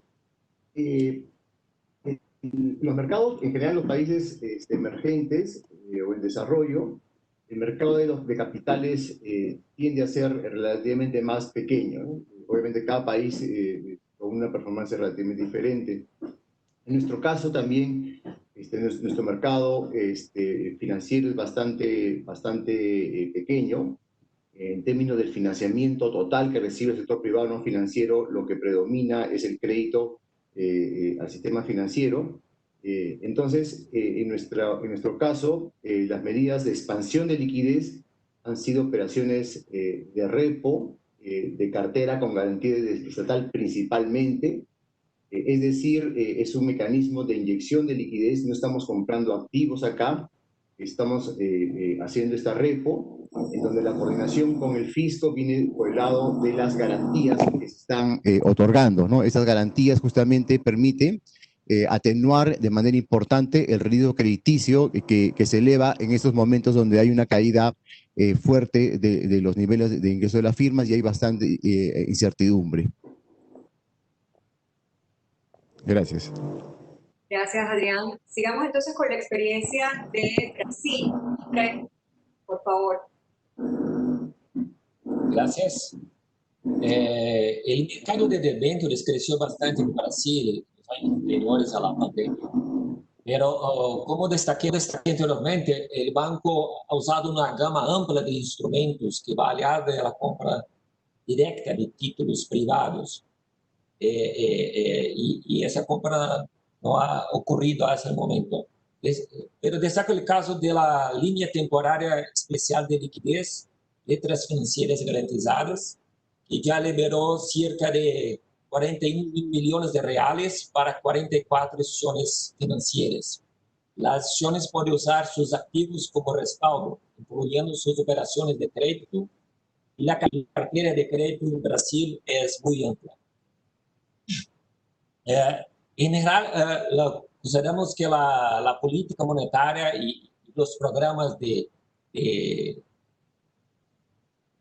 los mercados, en general los países emergentes o en desarrollo, el mercado de capitales tiende a ser relativamente más pequeño, ¿no? Obviamente cada país con una performance relativamente diferente. En nuestro caso también, nuestro mercado financiero es bastante pequeño. En términos del financiamiento total que recibe el sector privado no financiero, lo que predomina es el crédito al sistema financiero. Entonces, en nuestro caso, las medidas de expansión de liquidez han sido operaciones de repo, de cartera con garantía estatal principalmente. Es decir, es un mecanismo de inyección de liquidez, no estamos comprando activos acá, estamos haciendo esta repo, en donde la coordinación con el fisco viene por el lado de las garantías que se están otorgando, ¿no? Estas garantías justamente permiten atenuar de manera importante el riesgo crediticio que se eleva en estos momentos donde hay una caída fuerte de los niveles de ingreso de las firmas y hay bastante incertidumbre. Gracias. Gracias, Adrián. Sigamos entonces con la experiencia de Brasil. Fred, por favor. Gracias. El mercado de debêntures creció bastante en Brasil en los años anteriores a la pandemia. Pero, como destaqué anteriormente, el banco ha usado una gama amplia de instrumentos que va allá de la compra directa de títulos privados. Y esa compra no ha ocurrido hasta el momento. Pero destaco el caso de la línea temporária especial de liquidez, letras financieras garantizadas, que ya liberó cerca de 41 millones de reales para 44 instituciones financieras. Las instituciones pueden usar sus activos como respaldo, incluyendo sus operaciones de crédito, y la cartera de crédito en Brasil es muy amplia. En general, consideramos que la política monetaria y los programas de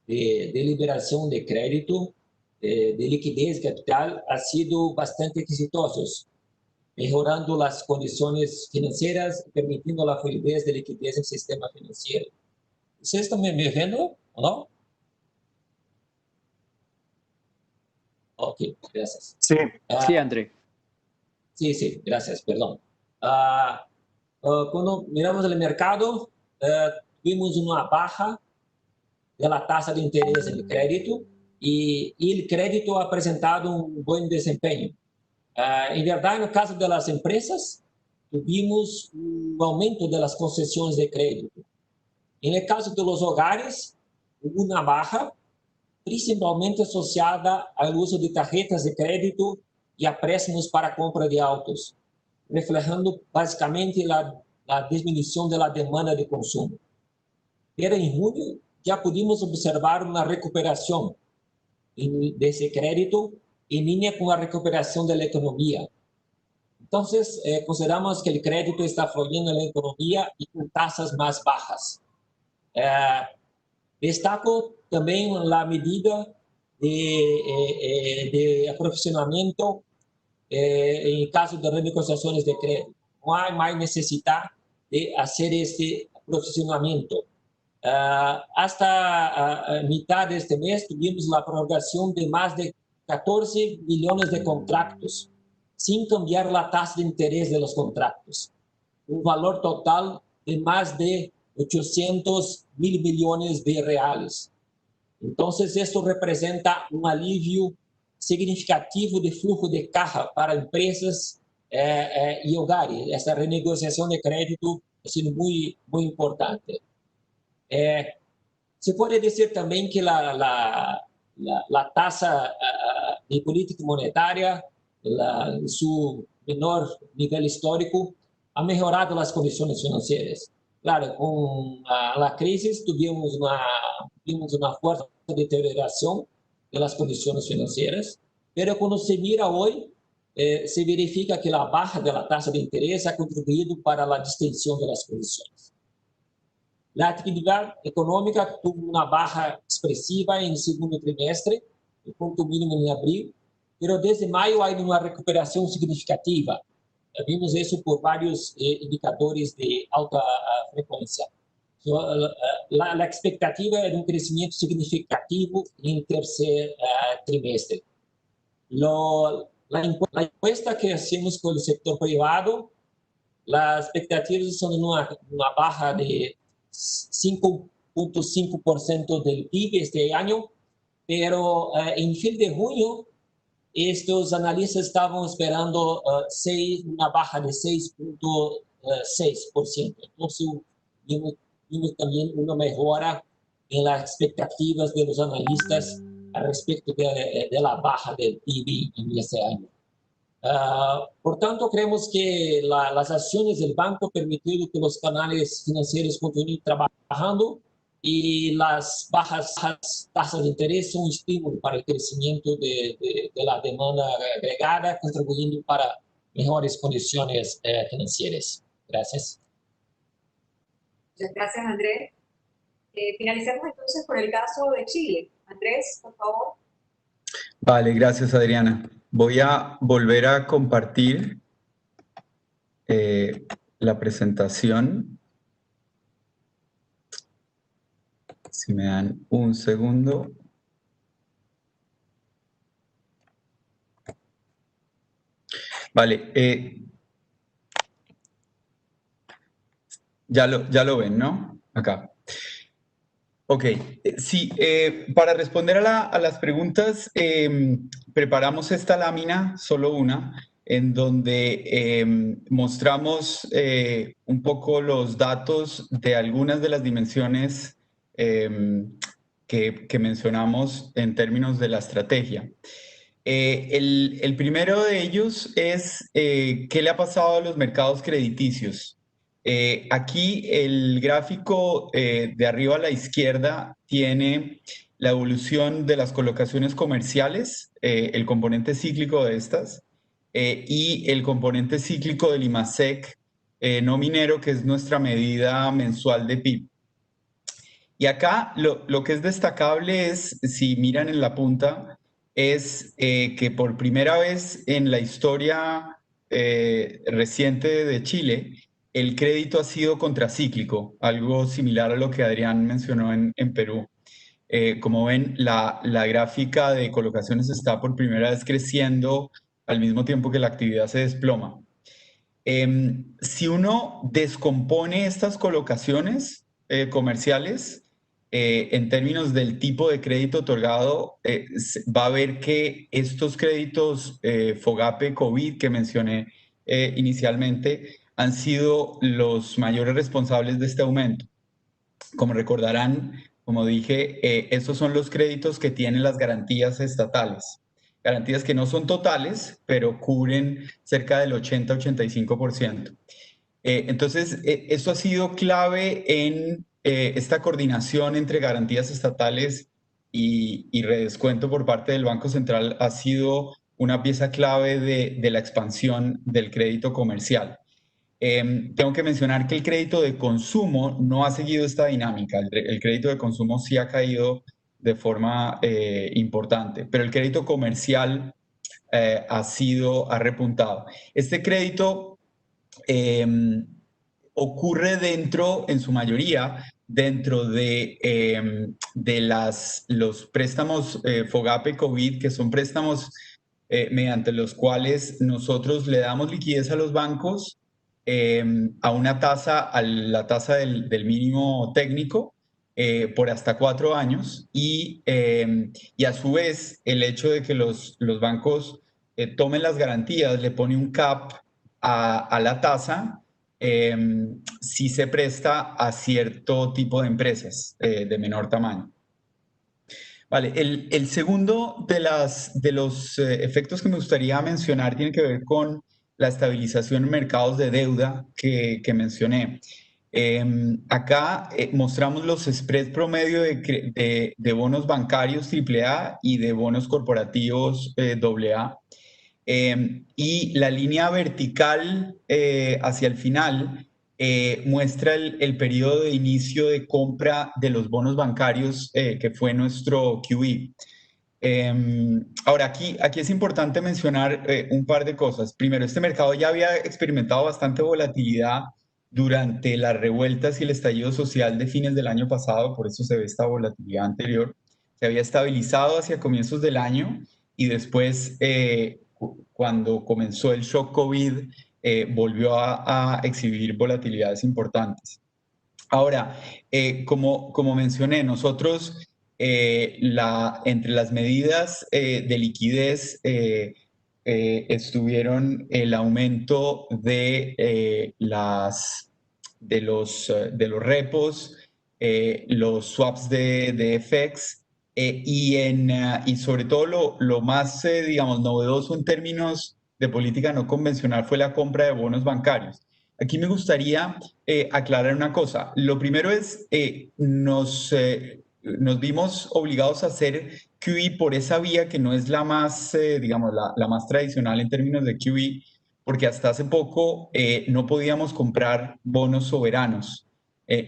liberación de crédito, de liquidez capital, han sido bastante exitosos, mejorando las condiciones financieras y permitiendo la fluidez de liquidez en el sistema financiero. ¿Ustedes están me viendo o no? Ok, gracias. Sí. Sí, André. Sí, gracias, perdón. Cuando miramos el mercado, tuvimos una baja de la tasa de interés del crédito y el crédito ha presentado un buen desempeño. En verdad, en el caso de las empresas, tuvimos un aumento de las concesiones de crédito. En el caso de los hogares, hubo una baja, principalmente asociada al uso de tarjetas de crédito y a préstamos para compra de autos, reflejando básicamente la disminución de la demanda de consumo. Pero en junio ya pudimos observar una recuperación de ese crédito en línea con la recuperación de la economía. Entonces, consideramos que el crédito está fluyendo en la economía y con tasas más bajas. Destaco también la medida de aprovisionamiento en caso de renegociaciones de crédito. No hay más necesidad de hacer este aprovisionamiento. Hasta mitad de este mes tuvimos la prorrogación de más de 14 millones de contratos, sin cambiar la tasa de interés de los contratos. Un valor total de más de 800 mil millones de reales. Entonces, esto representa un alivio significativo de flujo de caja para empresas y hogares. Esta renegociación de crédito ha sido muy importante. Se puede decir también que la tasa de política monetaria, en su menor nivel histórico, ha mejorado las condiciones financieras. Claro, con la crisis tuvimos una fuerte deterioración de las condiciones financieras, pero cuando se mira hoy, se verifica que la baja de la tasa de interés ha contribuido para la distensión de las condiciones. La actividad económica tuvo una baja expresiva en el segundo trimestre, el punto mínimo en abril, pero desde mayo hay una recuperación significativa. Vimos eso por varios indicadores de alta frecuencia. La expectativa era un crecimiento significativo en el tercer trimestre. La encuesta que hacemos con el sector privado, las expectativas son una baja de 5.5% del PIB este año, pero en fin de junio, estos analistas estaban esperando una baja de 6.6%. Entonces, vimos también una mejora en las expectativas de los analistas al respecto de la baja del PIB en este año. Por tanto, creemos que las acciones del banco permitieron que los canales financieros continúen trabajando y las bajas tasas de interés son un estímulo para el crecimiento de la demanda agregada, contribuyendo para mejores condiciones financieras. Gracias. Muchas gracias, Andrés. Finalicemos entonces por el caso de Chile. Andrés, por favor. Vale, gracias, Adriana. Voy a volver a compartir la presentación. Si me dan un segundo. Vale, ya lo ven, ¿no? Acá. Ok, sí, para responder a las preguntas, preparamos esta lámina, solo una, en donde mostramos un poco los datos de algunas de las dimensiones que mencionamos en términos de la estrategia. El primero de ellos es qué le ha pasado a los mercados crediticios. Aquí el gráfico de arriba a la izquierda tiene la evolución de las colocaciones comerciales, el componente cíclico de estas, y el componente cíclico del IMASEC no minero, que es nuestra medida mensual de PIB. Y acá lo que es destacable es, si miran en la punta, es que por primera vez en la historia reciente de Chile, el crédito ha sido contracíclico, algo similar a lo que Adrián mencionó en Perú. Como ven, la gráfica de colocaciones está por primera vez creciendo al mismo tiempo que la actividad se desploma. Si uno descompone estas colocaciones comerciales, en términos del tipo de crédito otorgado, va a ver que estos créditos FOGAPE COVID que mencioné inicialmente han sido los mayores responsables de este aumento. Como recordarán, como dije, estos son los créditos que tienen las garantías estatales. Garantías que no son totales, pero cubren cerca del 80-85%. Entonces, esto ha sido clave en esta coordinación entre garantías estatales y redescuento por parte del Banco Central. Ha sido una pieza clave de la expansión del crédito comercial. Tengo que mencionar que el crédito de consumo no ha seguido esta dinámica. El crédito de consumo sí ha caído de forma importante, pero el crédito comercial ha repuntado. Este crédito ocurre dentro, en su mayoría, dentro de los préstamos FOGAPE COVID, que son préstamos mediante los cuales nosotros le damos liquidez a los bancos a una tasa, a la tasa del mínimo técnico, por hasta 4 años y a su vez el hecho de que los bancos tomen las garantías le pone un cap a la tasa si se presta a cierto tipo de empresas de menor tamaño. Vale, el segundo de los efectos que me gustaría mencionar tiene que ver con la estabilización en mercados de deuda que mencioné. Acá mostramos los spreads promedio de bonos bancarios AAA y de bonos corporativos AA. Y la línea vertical hacia el final muestra el periodo de inicio de compra de los bonos bancarios que fue nuestro QE. Ahora, aquí es importante mencionar un par de cosas. Primero, este mercado ya había experimentado bastante volatilidad durante las revueltas y el estallido social de fines del año pasado, por eso se ve esta volatilidad anterior. Se había estabilizado hacia comienzos del año y después, cuando comenzó el shock COVID, volvió a exhibir volatilidades importantes. Ahora, como mencioné, nosotros entre las medidas de liquidez estuvieron el aumento de los repos, los swaps de FX y sobre todo lo más, digamos, novedoso en términos de política no convencional fue la compra de bonos bancarios. Aquí me gustaría aclarar una cosa. Lo primero es, nos vimos obligados a hacer QE por esa vía que no es la más, digamos, la más tradicional en términos de QE, porque hasta hace poco no podíamos comprar bonos soberanos,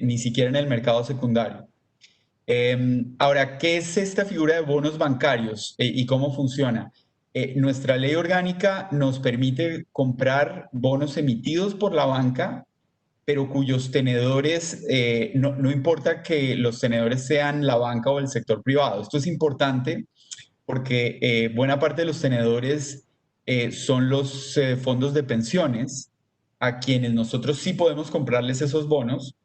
ni siquiera en el mercado secundario. Ahora, ¿qué es esta figura de bonos bancarios y cómo funciona? Nuestra ley orgánica nos permite comprar bonos emitidos por la banca, pero cuyos tenedores, no importa que los tenedores sean la banca o el sector privado. Esto es importante porque buena parte de los tenedores son los fondos de pensiones, a quienes nosotros sí podemos comprarles esos bonos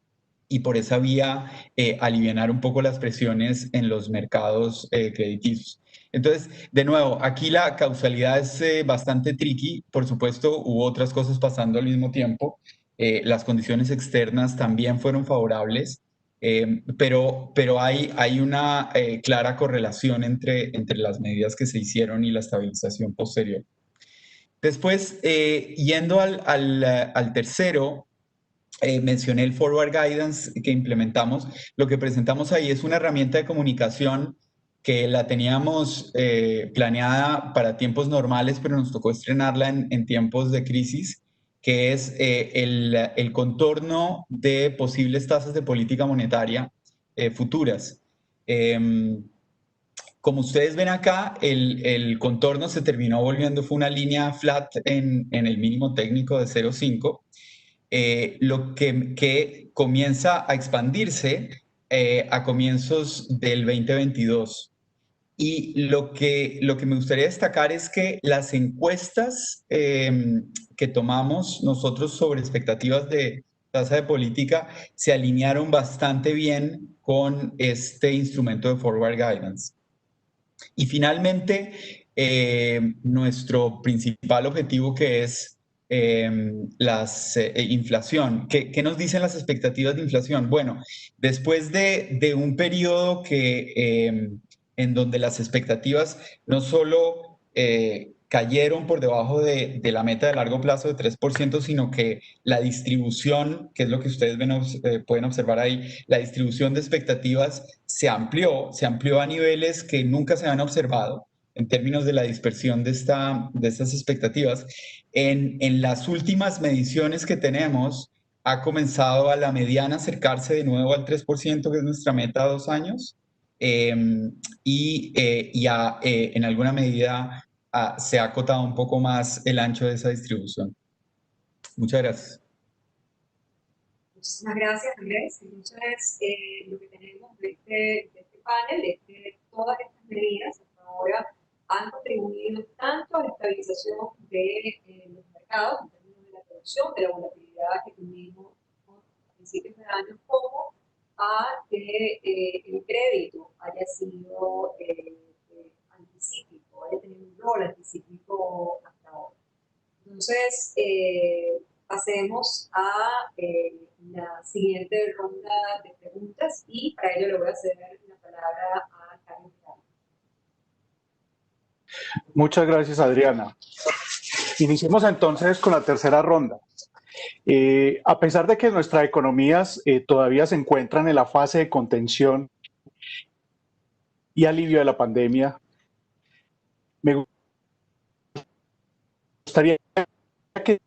y por esa vía alivianar un poco las presiones en los mercados crediticios. Entonces, de nuevo, aquí la causalidad es bastante tricky. Por supuesto, hubo otras cosas pasando al mismo tiempo. Las condiciones externas también fueron favorables, pero hay una clara correlación entre las medidas que se hicieron y la estabilización posterior. Después, yendo al tercero, mencioné el Forward Guidance que implementamos. Lo que presentamos ahí es una herramienta de comunicación que la teníamos planeada para tiempos normales, pero nos tocó estrenarla en tiempos de crisis, que es el contorno de posibles tasas de política monetaria futuras. Como ustedes ven acá, el contorno se terminó volviendo, fue una línea flat en el mínimo técnico de 0,5. Lo que comienza a expandirse a comienzos del 2022. Y lo que me gustaría destacar es que las encuestas que tomamos nosotros sobre expectativas de tasa de política se alinearon bastante bien con este instrumento de Forward Guidance. Y finalmente, nuestro principal objetivo, que es inflación. ¿Qué nos dicen las expectativas de inflación? Bueno, después de un periodo en donde las expectativas no solo cayeron por debajo de la meta de largo plazo de 3%, sino que la distribución, que es lo que ustedes pueden observar ahí, la distribución de expectativas se amplió a niveles que nunca se han observado en términos de la dispersión de estas expectativas. En las últimas mediciones que tenemos, ha comenzado a la mediana acercarse de nuevo al 3%, que es nuestra meta a 2 años, en alguna medida se ha acotado un poco más el ancho de esa distribución. Muchas gracias. Muchísimas gracias, Andrés. Entonces, lo que tenemos de este panel es que todas estas medidas hasta ahora han contribuido tanto a la estabilización de los mercados, en términos de la producción, de la volatilidad que tuvimos a principios de año, como a que el crédito haya sido anticíclico, haya tenido un rol anticíclico hasta ahora. Entonces, pasemos a la siguiente ronda de preguntas y para ello le voy a ceder la palabra a Carlos. Muchas gracias, Adriana. Iniciemos entonces con la tercera ronda. A pesar de que nuestras economías todavía se encuentran en la fase de contención y alivio de la pandemia, me gustaría que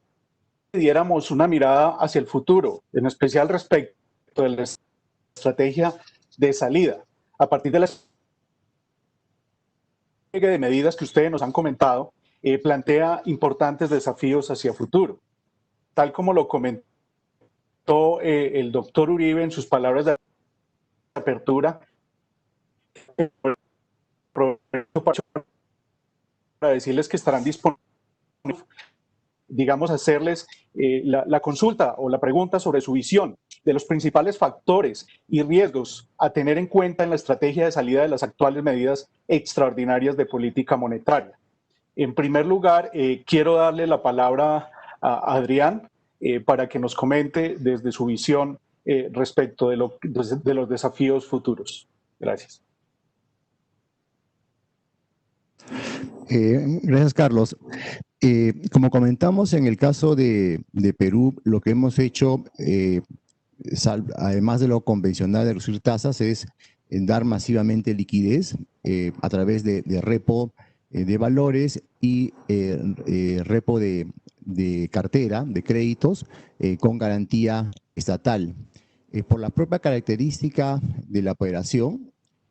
diéramos una mirada hacia el futuro, en especial respecto de la estrategia de salida. A partir de la de medidas que ustedes nos han comentado, plantea importantes desafíos hacia el futuro. Tal como lo comentó el doctor Uribe en sus palabras de apertura, para decirles que estarán disponibles, digamos, hacerles la consulta o la pregunta sobre su visión de los principales factores y riesgos a tener en cuenta en la estrategia de salida de las actuales medidas extraordinarias de política monetaria. En primer lugar, quiero darle la palabra a Adrián para que nos comente desde su visión respecto de los desafíos futuros. Gracias. Gracias, Carlos. Como comentamos en el caso de Perú, lo que hemos hecho, además de lo convencional de reducir tasas, es dar masivamente liquidez a través de repo de valores y repo de cartera, de créditos, con garantía estatal. Por la propia característica de la operación,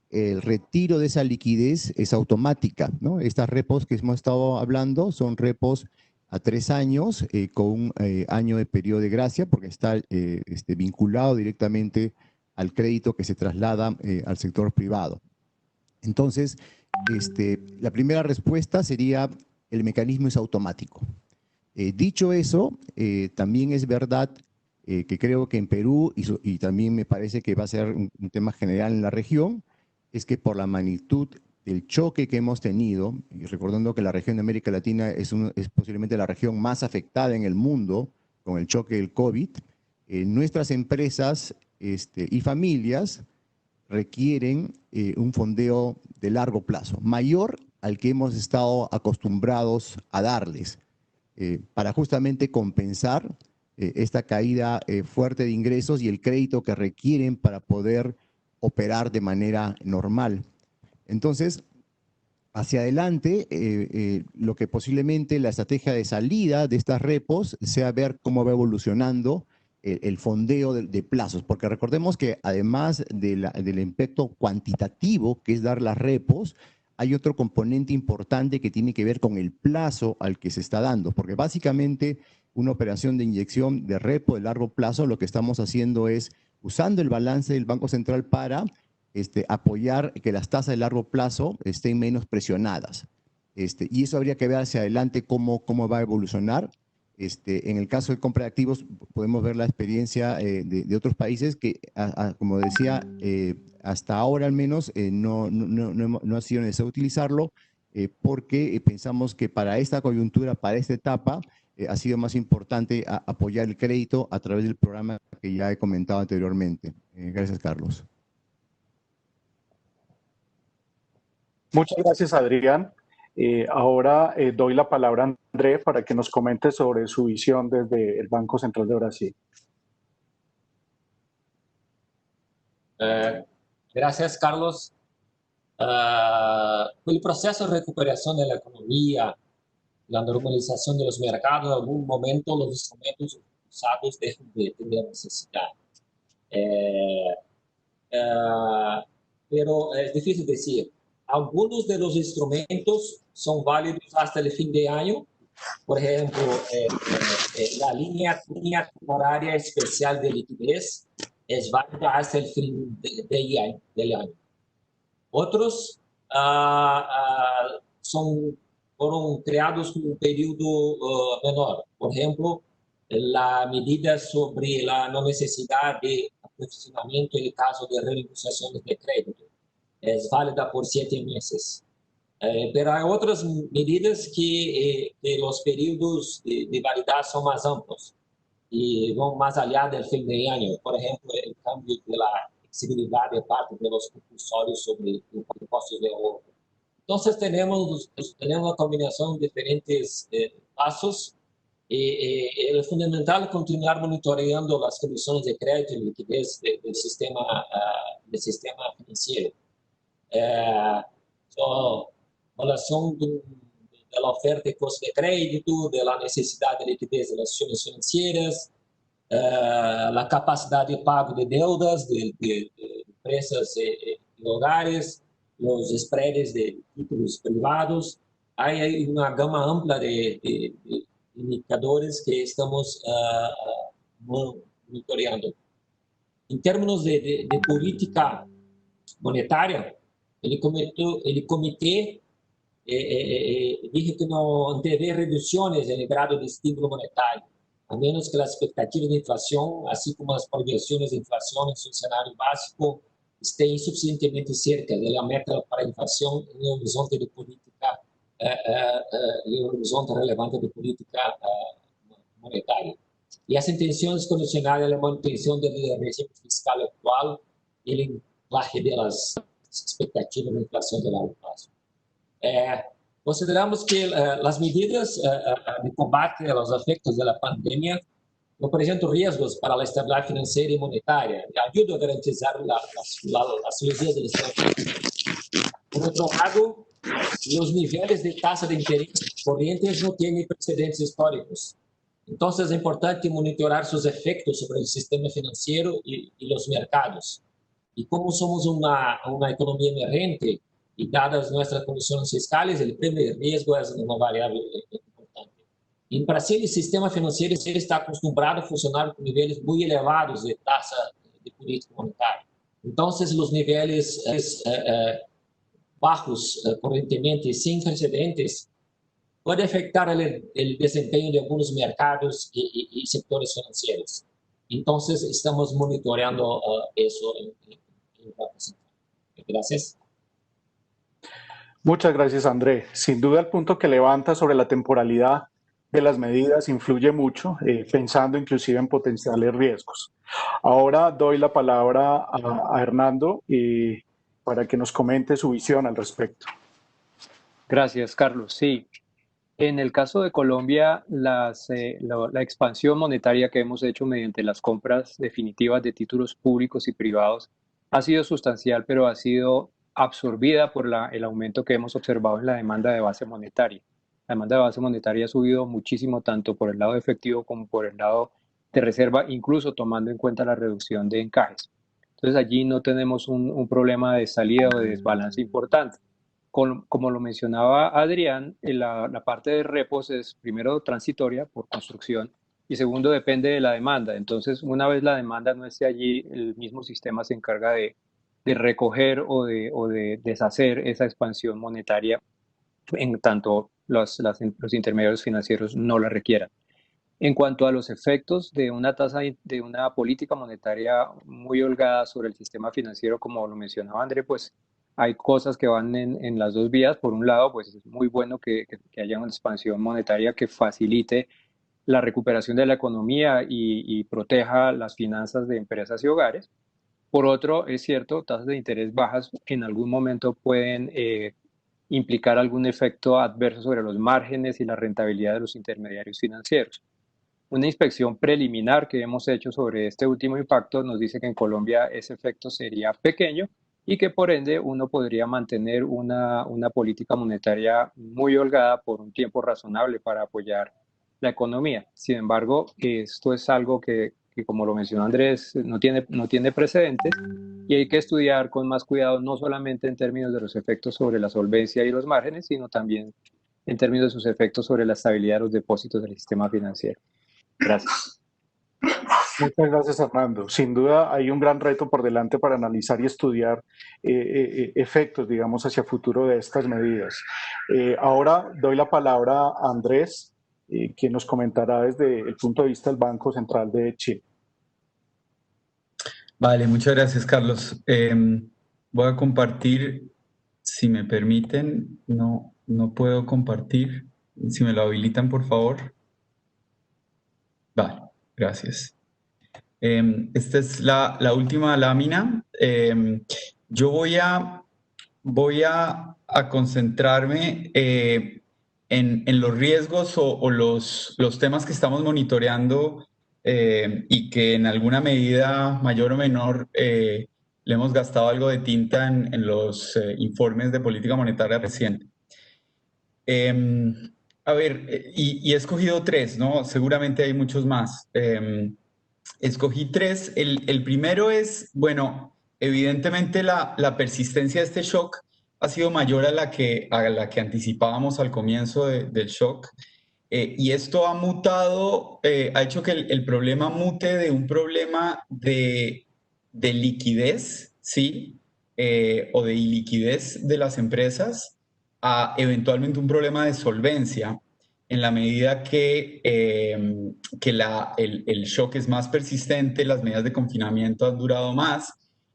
el retiro de esa liquidez es automática, ¿no? Estas repos que hemos estado hablando son repos a 3 años con un año de periodo de gracia porque está vinculado directamente al crédito que se traslada al sector privado. Entonces, la primera respuesta sería el mecanismo es automático. Dicho eso, también es verdad que creo que en Perú, y también me parece que va a ser un tema general en la región, es que por la magnitud del choque que hemos tenido, y recordando que la región de América Latina es posiblemente la región más afectada en el mundo con el choque del COVID, nuestras empresas y familias requieren un fondeo de largo plazo, mayor al que hemos estado acostumbrados a darles, para justamente compensar esta caída fuerte de ingresos y el crédito que requieren para poder operar de manera normal. Entonces, hacia adelante, lo que posiblemente la estrategia de salida de estas repos sea ver cómo va evolucionando el fondeo de plazos, porque recordemos que además del impacto cuantitativo, que es dar las repos, hay otro componente importante que tiene que ver con el plazo al que se está dando, porque básicamente una operación de inyección de repo de largo plazo, lo que estamos haciendo es usando el balance del Banco Central para apoyar que las tasas de largo plazo estén menos presionadas. Y eso habría que ver hacia adelante cómo va a evolucionar. En el caso de compra de activos, podemos ver la experiencia de otros países que, como decía, hasta ahora al menos no ha sido necesario utilizarlo porque pensamos que para esta coyuntura, para esta etapa, ha sido más importante apoyar el crédito a través del programa que ya he comentado anteriormente. Gracias, Carlos. Muchas gracias, Adrián. Ahora doy la palabra a André para que nos comente sobre su visión desde el Banco Central de Brasil. Gracias, Carlos. El proceso de recuperación de la economía, la normalización de los mercados, en algún momento los instrumentos usados dejan de tener necesidad. Pero es difícil decir. Algunos de los instrumentos son válidos hasta el fin de año. Por ejemplo, la línea temporaria especial de liquidez es válida hasta el fin del año. Otros fueron creados con un periodo menor. Por ejemplo, la medida sobre la no necesidad de aprovisionamiento en el caso de renegociaciones de crédito es válida por 7 meses. Pero hay otras medidas que los periodos de validez son más amplios y van más allá del fin de año. Por ejemplo, el cambio de la flexibilidad de parte de los compulsorios sobre los impuestos de ahorro. Entonces, tenemos una combinación de diferentes pasos. Es fundamental continuar monitoreando las condiciones de crédito y liquidez del sistema financiero. Relación de la oferta y costo de crédito, de la necesidad de liquidez de las instituciones financieras, la capacidad de pago de deudas de empresas y hogares, los spreads de títulos privados. Hay una gama amplia de indicadores que estamos monitoreando. En términos de política monetaria, el comité dijo que no antevé reducciones en el grado de estímulo monetario, a menos que las expectativas de inflación, así como las proyecciones de inflación en su escenario básico, estén suficientemente cerca de la meta para inflación en el horizonte de política, el horizonte relevante de política monetaria. Y esa intención es condicionada a la manutención del régimen fiscal actual y el encaje de las expectativas de inflación de largo plazo. Consideramos que las medidas de combate a los efectos de la pandemia no presentan riesgos para la estabilidad financiera y monetaria y ayudan a garantizar la solidez del sistema financiero. Por otro lado, los niveles de tasa de interés corrientes no tienen precedentes históricos. Entonces, es importante monitorar sus efectos sobre el sistema financiero y los mercados. Y como somos una economía emergente y dadas nuestras condiciones fiscales, el primer riesgo es una variable importante. En Brasil, el sistema financiero está acostumbrado a funcionar con niveles muy elevados de tasa de política monetaria. Entonces, los niveles bajos corrientemente sin precedentes puede afectar el desempeño de algunos mercados y sectores financieros. Entonces, estamos monitoreando eso en el Banco Central. Gracias. Muchas gracias, André. Sin duda, el punto que levanta sobre la temporalidad de las medidas influye mucho, pensando inclusive en potenciales riesgos. Ahora doy la palabra a Hernando para que nos comente su visión al respecto. Gracias, Carlos. Sí, en el caso de Colombia, la expansión monetaria que hemos hecho mediante las compras definitivas de títulos públicos y privados ha sido sustancial, pero ha sido absorbida por el aumento que hemos observado en la demanda de base monetaria. La demanda de base monetaria ha subido muchísimo, tanto por el lado de efectivo como por el lado de reserva, incluso tomando en cuenta la reducción de encajes. Entonces allí no tenemos un problema de salida o de desbalance importante. Como lo mencionaba Adrián, la parte de repos es primero transitoria por construcción y segundo depende de la demanda. Entonces, una vez la demanda no esté allí, el mismo sistema se encarga de recoger o de deshacer esa expansión monetaria en tanto los intermediarios financieros no la requieran. En cuanto a los efectos de una de una política monetaria muy holgada sobre el sistema financiero, como lo mencionaba André, pues hay cosas que van en las dos vías. Por un lado, pues es muy bueno que haya una expansión monetaria que facilite la recuperación de la economía y proteja las finanzas de empresas y hogares. Por otro, es cierto, tasas de interés bajas en algún momento pueden implicar algún efecto adverso sobre los márgenes y la rentabilidad de los intermediarios financieros. Una inspección preliminar que hemos hecho sobre este último impacto nos dice que en Colombia ese efecto sería pequeño y que por ende uno podría mantener una política monetaria muy holgada por un tiempo razonable para apoyar la economía. Sin embargo, esto es algo que como lo mencionó Andrés, no tiene precedentes y hay que estudiar con más cuidado, no solamente en términos de los efectos sobre la solvencia y los márgenes, sino también en términos de sus efectos sobre la estabilidad de los depósitos del sistema financiero. Gracias. Muchas gracias, Hernando. Sin duda hay un gran reto por delante para analizar y estudiar efectos, digamos, hacia futuro de estas medidas. Ahora doy la palabra a Andrés, quien nos comentará desde el punto de vista del Banco Central de Chile. Vale, muchas gracias, Carlos. Voy a compartir, si me permiten, no puedo compartir. Si me lo habilitan, por favor. Vale, gracias. Esta es la última lámina. Yo voy a concentrarme en los riesgos o los temas que estamos monitoreando y que en alguna medida mayor o menor le hemos gastado algo de tinta en los informes de política monetaria reciente. A ver, y he escogido tres, ¿no? Seguramente hay muchos más. Escogí tres. El primero es, bueno, evidentemente la persistencia de este shock ha sido mayor a la que anticipábamos al comienzo del shock. Y esto ha mutado, ha hecho que el problema mute de un problema de liquidez, ¿sí? O de iliquidez de las empresas a eventualmente un problema de solvencia, en la medida que el shock es más persistente, las medidas de confinamiento han durado más,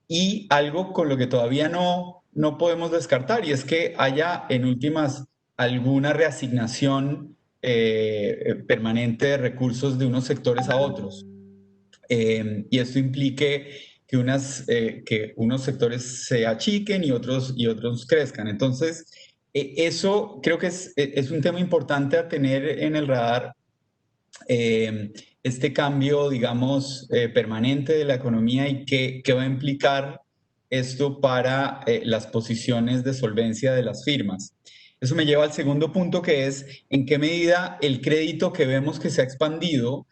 y algo con lo que todavía no podemos descartar, y es que haya en últimas alguna reasignación permanente de recursos de unos sectores a otros. Y esto implique que unos sectores se achiquen y otros crezcan. Entonces, eso creo que es un tema importante a tener en el radar, este cambio, digamos, permanente de la economía y qué va a implicar esto para las posiciones de solvencia de las firmas. Eso me lleva al segundo punto, que es en qué medida el crédito que vemos que se ha expandido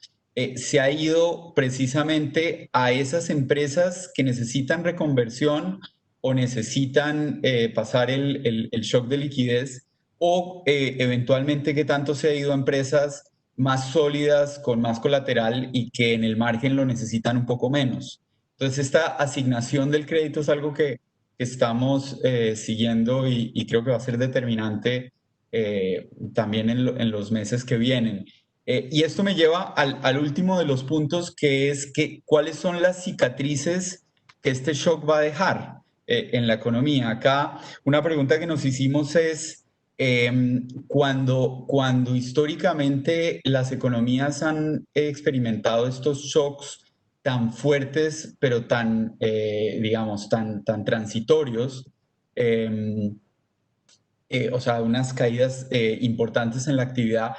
se ha ido precisamente a esas empresas que necesitan reconversión o necesitan pasar el shock de liquidez, o eventualmente qué tanto se ha ido a empresas más sólidas, con más colateral y que en el margen lo necesitan un poco menos. Entonces, esta asignación del crédito es algo que estamos siguiendo y creo que va a ser determinante también en los meses que vienen. Y esto me lleva al último de los puntos, que es cuáles son las cicatrices que este shock va a dejar en la economía. Acá una pregunta que nos hicimos es, cuando históricamente las economías han experimentado estos shocks tan fuertes, pero tan, digamos, tan transitorios, o sea, unas caídas importantes en la actividad,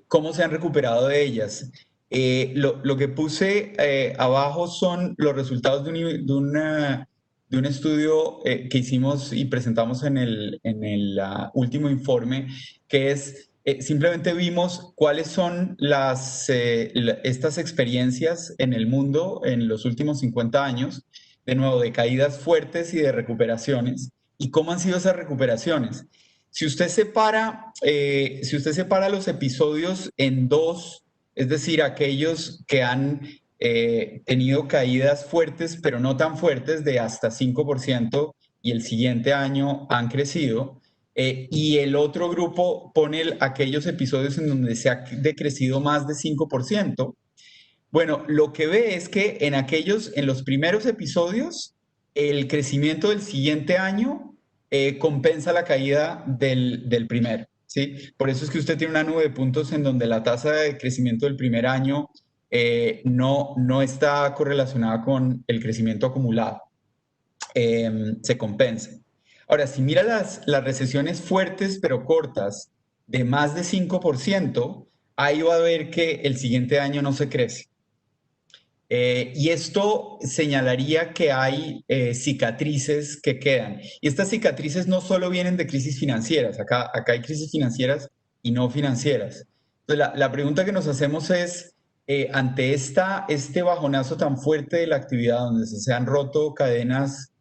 ¿cómo se han recuperado de ellas? Lo que puse abajo son los resultados de un estudio que hicimos y presentamos en el último informe, que es, simplemente vimos cuáles son estas experiencias en el mundo en los últimos 50 años, de nuevo, de caídas fuertes y de recuperaciones, y cómo han sido esas recuperaciones. Si usted separa los episodios en dos, es decir, aquellos que han tenido caídas fuertes, pero no tan fuertes, de hasta 5%, y el siguiente año han crecido, y el otro grupo pone aquellos episodios en donde se ha decrecido más de 5%, bueno, lo que ve es que en los primeros episodios, el crecimiento del siguiente año compensa la caída del primero, ¿sí? Por eso es que usted tiene una nube de puntos en donde la tasa de crecimiento del primer año no está correlacionada con el crecimiento acumulado. Se compensa. Ahora, si mira las recesiones fuertes pero cortas de más de 5%, ahí va a ver que el siguiente año no se crece. Y esto señalaría que hay cicatrices que quedan. Y estas cicatrices no solo vienen de crisis financieras, acá hay crisis financieras y no financieras. Entonces, la pregunta que nos hacemos es, ante este bajonazo tan fuerte de la actividad, donde se han roto cadenas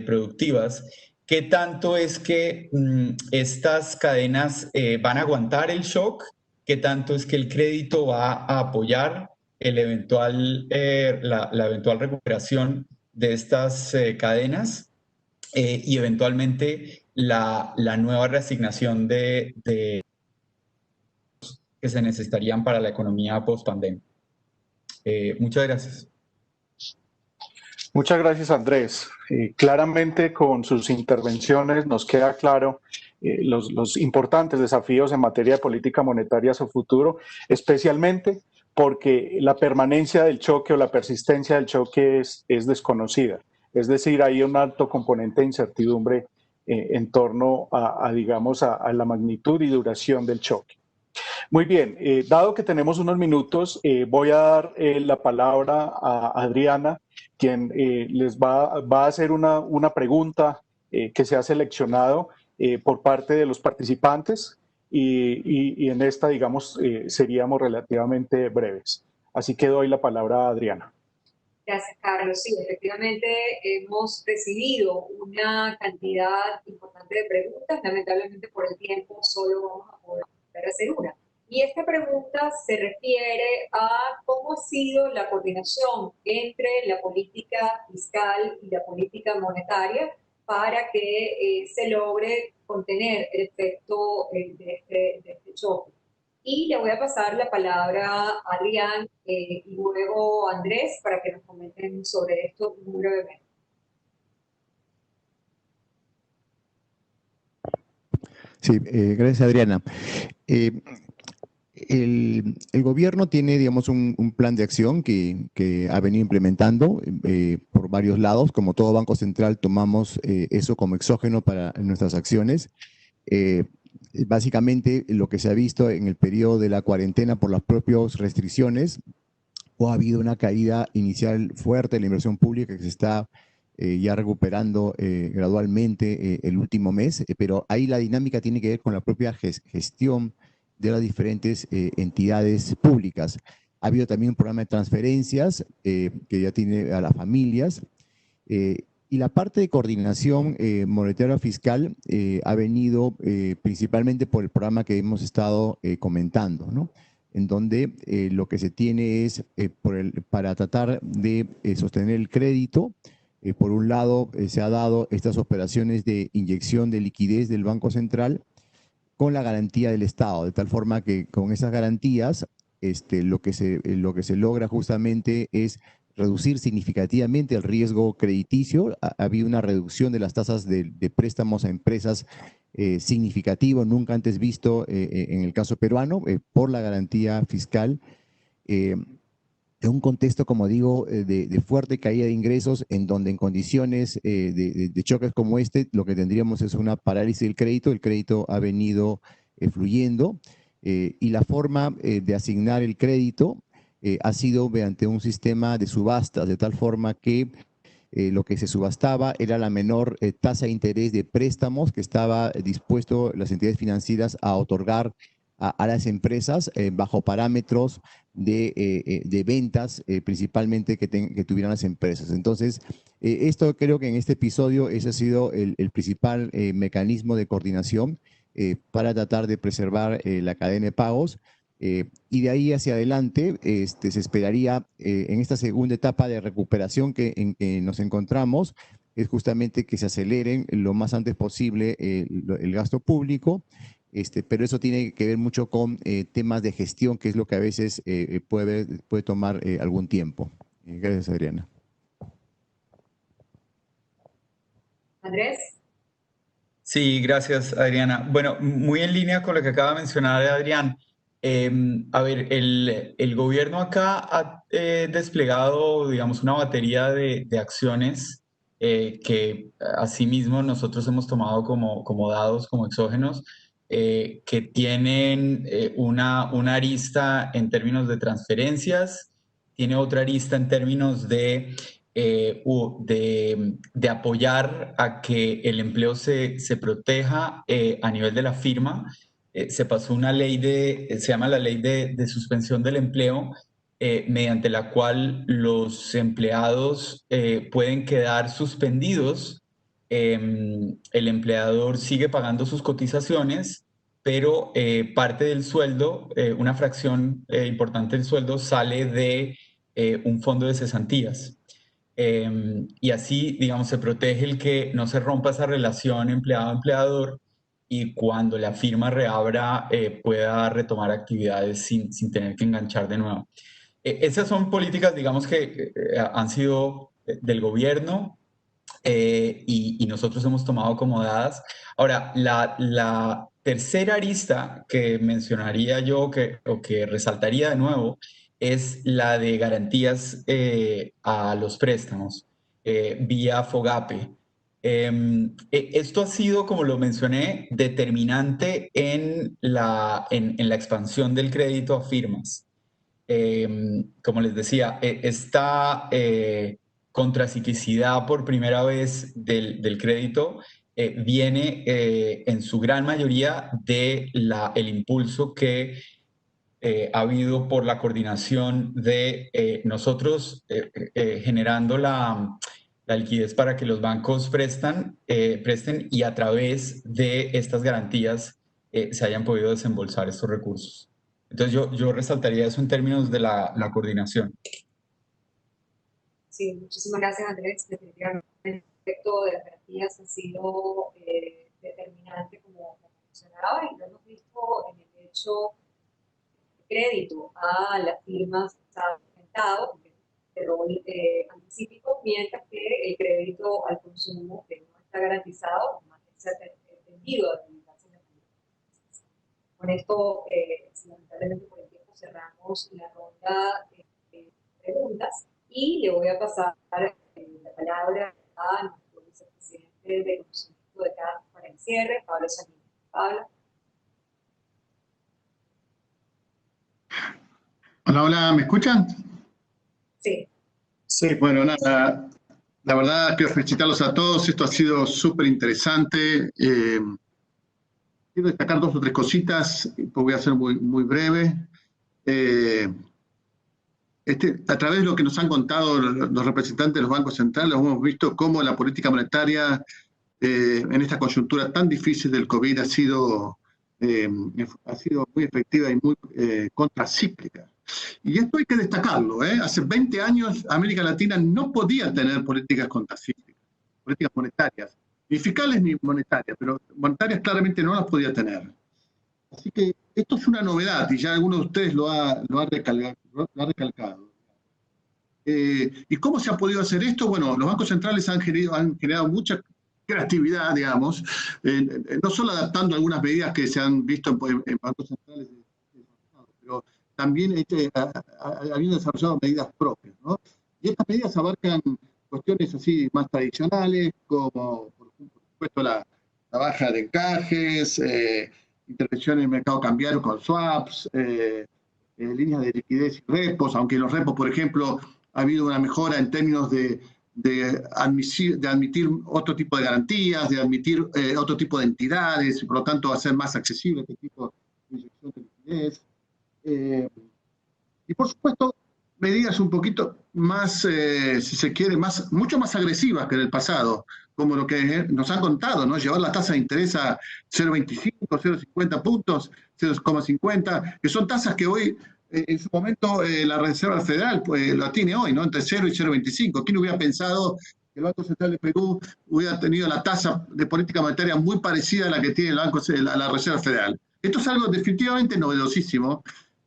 productivas, ¿qué tanto es que estas cadenas van a aguantar el shock? ¿Qué tanto es que el crédito va a apoyar la eventual recuperación de estas cadenas y eventualmente la nueva reasignación que se necesitarían para la economía post-pandemia? Muchas gracias. Muchas gracias, Andrés. Claramente con sus intervenciones nos queda claro los importantes desafíos en materia de política monetaria a su futuro, especialmente porque la permanencia del choque o la persistencia del choque es desconocida. Es decir, hay un alto componente de incertidumbre en torno digamos, a la magnitud y duración del choque. Muy bien, dado que tenemos unos minutos, voy a dar la palabra a Adriana, quien les va a hacer una pregunta que se ha seleccionado por parte de los participantes. Y en esta, digamos, seríamos relativamente breves. Así que doy la palabra a Adriana. Gracias, Carlos. Sí, efectivamente hemos recibido una cantidad importante de preguntas. Lamentablemente por el tiempo solo vamos a poder hacer una. Y esta pregunta se refiere a cómo ha sido la coordinación entre la política fiscal y la política monetaria para que se logre contener el efecto de este choque. Y le voy a pasar la palabra a Adrián y luego a Andrés para que nos comenten sobre esto muy brevemente. Sí, gracias, Adriana. El gobierno tiene, digamos, un plan de acción que ha venido implementando por varios lados. Como todo banco central, tomamos eso como exógeno para nuestras acciones. Básicamente, lo que se ha visto en el periodo de la cuarentena por las propias restricciones, ha habido una caída inicial fuerte de la inversión pública que se está ya recuperando gradualmente el último mes, pero ahí la dinámica tiene que ver con la propia gestión de las diferentes entidades públicas. Ha habido también un programa de transferencias que ya tiene a las familias, y la parte de coordinación monetaria fiscal ha venido principalmente por el programa que hemos estado comentando, ¿no? En donde lo que se tiene es, para tratar de sostener el crédito, por un lado se ha dado estas operaciones de inyección de liquidez del Banco Central, con la garantía del Estado, de tal forma que con esas garantías lo que se logra justamente es reducir significativamente el riesgo crediticio. Ha habido una reducción de las tasas de préstamos a empresas significativo, nunca antes visto en el caso peruano, por la garantía fiscal. En un contexto, como digo, de fuerte caída de ingresos, en donde en condiciones de choques como este, lo que tendríamos es una parálisis del crédito. El crédito ha venido fluyendo y la forma de asignar el crédito ha sido mediante un sistema de subastas, de tal forma que lo que se subastaba era la menor tasa de interés de préstamos que estaba dispuesto las entidades financieras a otorgar a las empresas bajo parámetros de ventas principalmente que tuvieran las empresas. Entonces, esto creo que en este episodio ese ha sido el principal mecanismo de coordinación para tratar de preservar la cadena de pagos. Y de ahí hacia adelante se esperaría en esta segunda etapa de recuperación en que nos encontramos, es justamente que se aceleren lo más antes posible el gasto público, pero eso tiene que ver mucho con temas de gestión, que es lo que a veces puede tomar algún tiempo. Gracias, Adriana. Andrés. Sí, gracias, Adriana. Bueno, muy en línea con lo que acaba de mencionar Adrián. A ver, el gobierno acá ha desplegado, digamos, una batería de acciones que asimismo nosotros hemos tomado como dados, como exógenos, que tienen una arista en términos de transferencias, tiene otra arista en términos de apoyar a que el empleo se proteja a nivel de la firma. Se pasó una ley se llama la ley de suspensión del empleo, mediante la cual los empleados pueden quedar suspendidos. El empleador sigue pagando sus cotizaciones, pero parte del sueldo, una fracción importante del sueldo, sale de un fondo de cesantías. Y así, digamos, se protege el que no se rompa esa relación empleado-empleador y cuando la firma reabra pueda retomar actividades sin tener que enganchar de nuevo. Esas son políticas, digamos, que han sido del gobierno y nosotros hemos tomado como dadas. Ahora, la tercera arista que mencionaría yo o que resaltaría de nuevo es la de garantías a los préstamos vía FOGAPE. Esto ha sido, como lo mencioné, determinante en la expansión del crédito a firmas. Como les decía, esta contraciclicidad por primera vez del crédito viene en su gran mayoría del impulso que ha habido por la coordinación de nosotros generando la liquidez para que los bancos presten y a través de estas garantías se hayan podido desembolsar estos recursos. Entonces yo resaltaría eso en términos de la coordinación. Sí, muchísimas gracias, Andrés. Definitivamente el efecto de las garantías ha sido determinante, como mencionaba, y lo hemos visto en el hecho de crédito a las firmas que está aumentado, de rol anticípico, mientras que el crédito al consumo, que no está garantizado, más se ha tendido a debilitarse en la comunidad. Con esto, lamentablemente por el tiempo, cerramos la ronda de preguntas. Y le voy a pasar la palabra a nuestro vicepresidente de conocimiento de CAF para el cierre, Pablo Salinas. Pablo. Hola, hola, ¿me escuchan? Sí. Sí. Bueno, nada, la verdad quiero felicitarlos a todos, esto ha sido súper interesante. Quiero destacar dos o tres cositas, pues voy a ser muy breve. A través de lo que nos han contado los representantes de los bancos centrales, hemos visto cómo la política monetaria en esta coyuntura tan difícil del COVID ha sido muy efectiva y muy contracíclica. Y esto hay que destacarlo. Hace 20 años América Latina no podía tener políticas contracíclicas, políticas monetarias, ni fiscales ni monetarias, pero monetarias claramente no las podía tener. Así que esto es una novedad y ya alguno de ustedes lo ha recalcado. ¿Y cómo se ha podido hacer esto? Bueno, los bancos centrales han generado mucha creatividad, digamos, no solo adaptando algunas medidas que se han visto en bancos centrales, pero también habiendo desarrollado medidas propias, ¿no? Y estas medidas abarcan cuestiones así más tradicionales, como por supuesto la baja de encajes, intervención en el mercado cambiario con swaps, líneas de liquidez y repos, aunque en los repos, por ejemplo, ha habido una mejora en términos de admitir otro tipo de garantías, de admitir otro tipo de entidades, y por lo tanto hacer más accesible este tipo de inyección de liquidez. Y por supuesto, medidas un poquito más, si se quiere, mucho más agresivas que en el pasado, como lo que nos han contado, ¿no? Llevar la tasa de interés a 0,25, 0,50 puntos, 0,50, que son tasas que hoy, en su momento, la Reserva Federal la tiene hoy, ¿no? Entre 0 y 0,25. ¿Quién hubiera pensado que el Banco Central de Perú hubiera tenido la tasa de política monetaria muy parecida a la que tiene la Reserva Federal? Esto es algo definitivamente novedosísimo,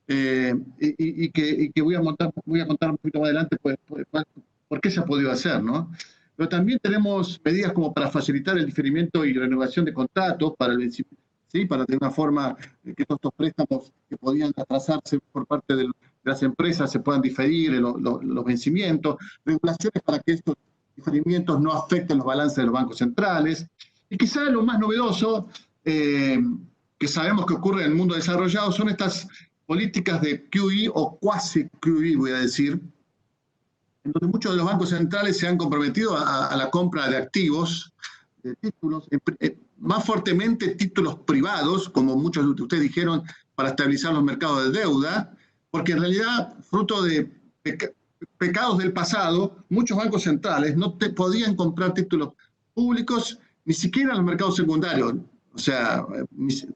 y que voy a contar un poquito más adelante por qué se ha podido hacer, ¿no? Pero también tenemos medidas como para facilitar el diferimiento y renovación de contratos para el vencimiento, ¿sí? Para de una forma que todos estos préstamos que podían atrasarse por parte de las empresas se puedan diferir los vencimientos, regulaciones para que estos diferimientos no afecten los balances de los bancos centrales. Y quizá lo más novedoso que sabemos que ocurre en el mundo desarrollado son estas políticas de QE o cuasi QE, voy a decir, en donde muchos de los bancos centrales se han comprometido a la compra de activos, de títulos, más fuertemente títulos privados, como muchos de ustedes dijeron, para estabilizar los mercados de deuda, porque en realidad, fruto de pecados del pasado, muchos bancos centrales no podían comprar títulos públicos ni siquiera en los mercados secundarios. O sea,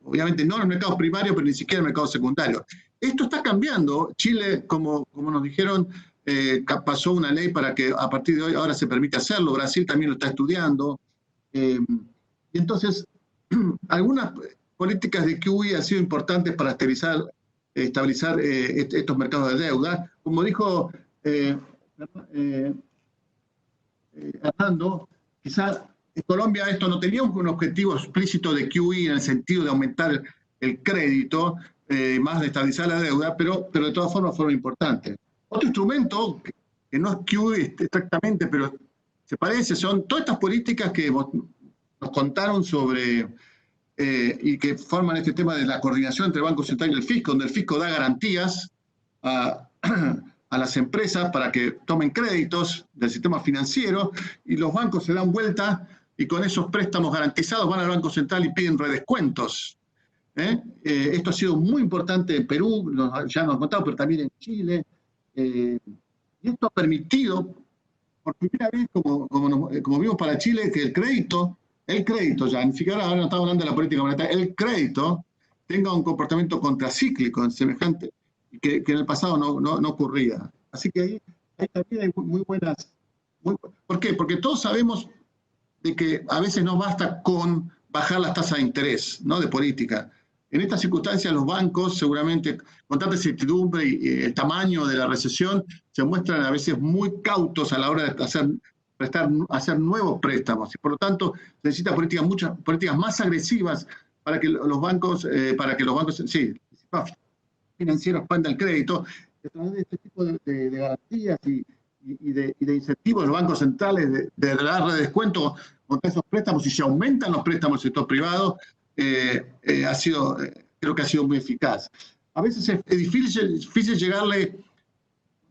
obviamente no en los mercados primarios, pero ni siquiera en el mercado secundario. Esto está cambiando. Chile, como nos dijeron, pasó una ley para que a partir de hoy ahora se permite hacerlo. Brasil también lo está estudiando. Y entonces, algunas políticas de QE han sido importantes para estabilizar estos mercados de deuda. Como dijo Hernando, quizás en Colombia esto no tenía un objetivo explícito de QE en el sentido de aumentar el crédito, más de estabilizar la deuda, pero de todas formas fueron importantes. Otro instrumento, que no es QE exactamente, pero se parece, son todas estas políticas que nos contaron sobre y que forman este tema de la coordinación entre el Banco Central y el Fisco, donde el Fisco da garantías a las empresas para que tomen créditos del sistema financiero y los bancos se dan vuelta y con esos préstamos garantizados van al Banco Central y piden redescuentos. Esto ha sido muy importante en Perú, ya nos han contado, pero también en Chile. Y esto ha permitido, por primera vez, como vimos para Chile, que el crédito ya, ni siquiera ahora no estamos hablando de la política monetaria, el crédito tenga un comportamiento contracíclico semejante, que en el pasado no ocurría. Así que ahí también hay muy buenas... ¿Por qué? Porque todos sabemos de que a veces no basta con bajar las tasas de interés, ¿no? De política. En estas circunstancias los bancos, seguramente, con tanta incertidumbre y el tamaño de la recesión, se muestran a veces muy cautos a la hora de hacer nuevos préstamos. Y por lo tanto, se necesitan políticas más agresivas para que los bancos, financieros expandan el crédito, a través de este tipo de garantías y de incentivos de los bancos centrales de dar descuento contra esos préstamos, y se aumentan los préstamos del sector privado, creo que ha sido muy eficaz. A veces es difícil llegarle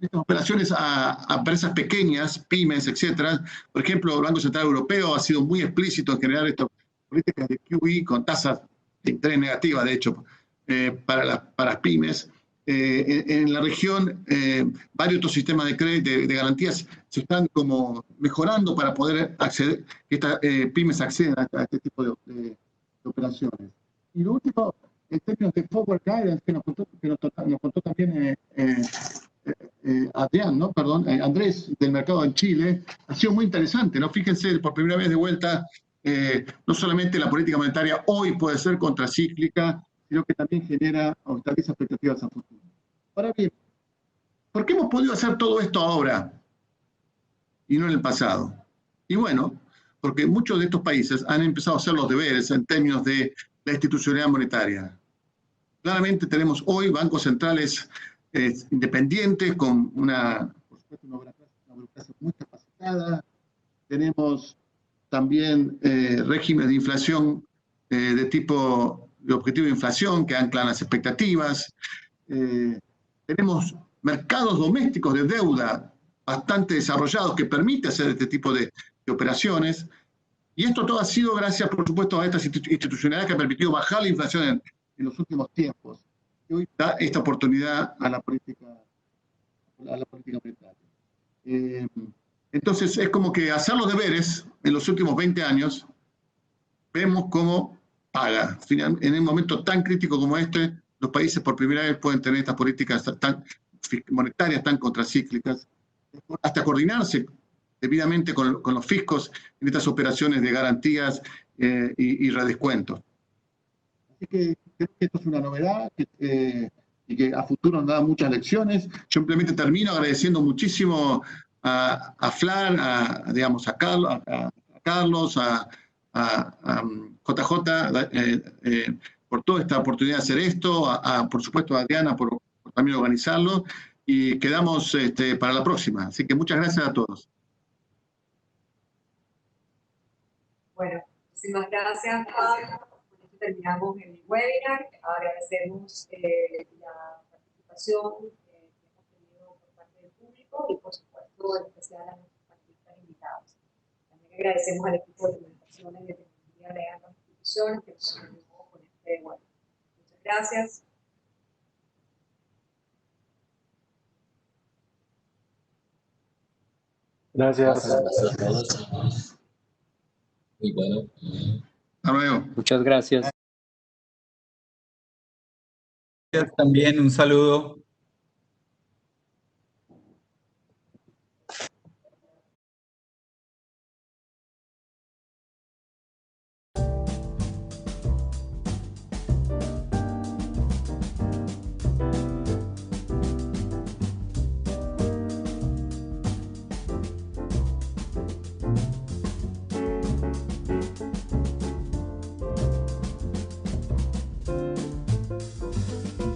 estas operaciones a empresas pequeñas, pymes, etcétera. Por ejemplo, el Banco Central Europeo ha sido muy explícito en generar estas políticas de QE con tasas de interés negativas, de hecho, para las pymes. En la región, varios otros sistemas de crédito, de garantías, se están como mejorando para poder acceder, que estas pymes accedan a este tipo de operaciones. Y lo último, en términos de forward guidance, que nos contó también Andrés, del mercado en Chile, ha sido muy interesante, ¿no? Fíjense, por primera vez de vuelta, no solamente la política monetaria hoy puede ser contracíclica, sino que también genera o establece expectativas a futuro. Ahora bien, ¿por qué hemos podido hacer todo esto ahora y no en el pasado? Y bueno, porque muchos de estos países han empezado a hacer los deberes en términos de la institucionalidad monetaria. Claramente tenemos hoy bancos centrales independientes con por supuesto, una burocracia muy capacitada. Tenemos también regímenes de inflación de tipo de objetivo de inflación que anclan las expectativas. Tenemos mercados domésticos de deuda bastante desarrollados que permiten hacer este tipo de operaciones. Y esto todo ha sido gracias, por supuesto, a esta institucionalidad que ha permitido bajar la inflación en los últimos tiempos. Y hoy da esta oportunidad a la política monetaria. Entonces, es como que hacer los deberes en los últimos 20 años, vemos cómo paga. En un momento tan crítico como este, los países por primera vez pueden tener estas políticas monetarias tan contracíclicas, hasta coordinarse debidamente con los fiscos en estas operaciones de garantías y redescuentos. Así que creo que esto es una novedad y que a futuro nos da muchas lecciones. Yo simplemente termino agradeciendo muchísimo a Flar, a Carlos, a JJ por toda esta oportunidad de hacer esto, por supuesto a Diana por también organizarlo, y quedamos para la próxima. Así que muchas gracias a todos. Bueno, muchísimas gracias, Pablo. Con esto terminamos el webinar. Agradecemos la participación que hemos tenido por parte del público y, por supuesto, en especial a nuestros panelistas invitados. También agradecemos al equipo de comunicaciones de Tecnología de Ambas Instituciones que nos ayudó con este webinar. Muchas gracias. Gracias. Gracias a todos. Muy bueno. Hasta luego. Muchas gracias. También un saludo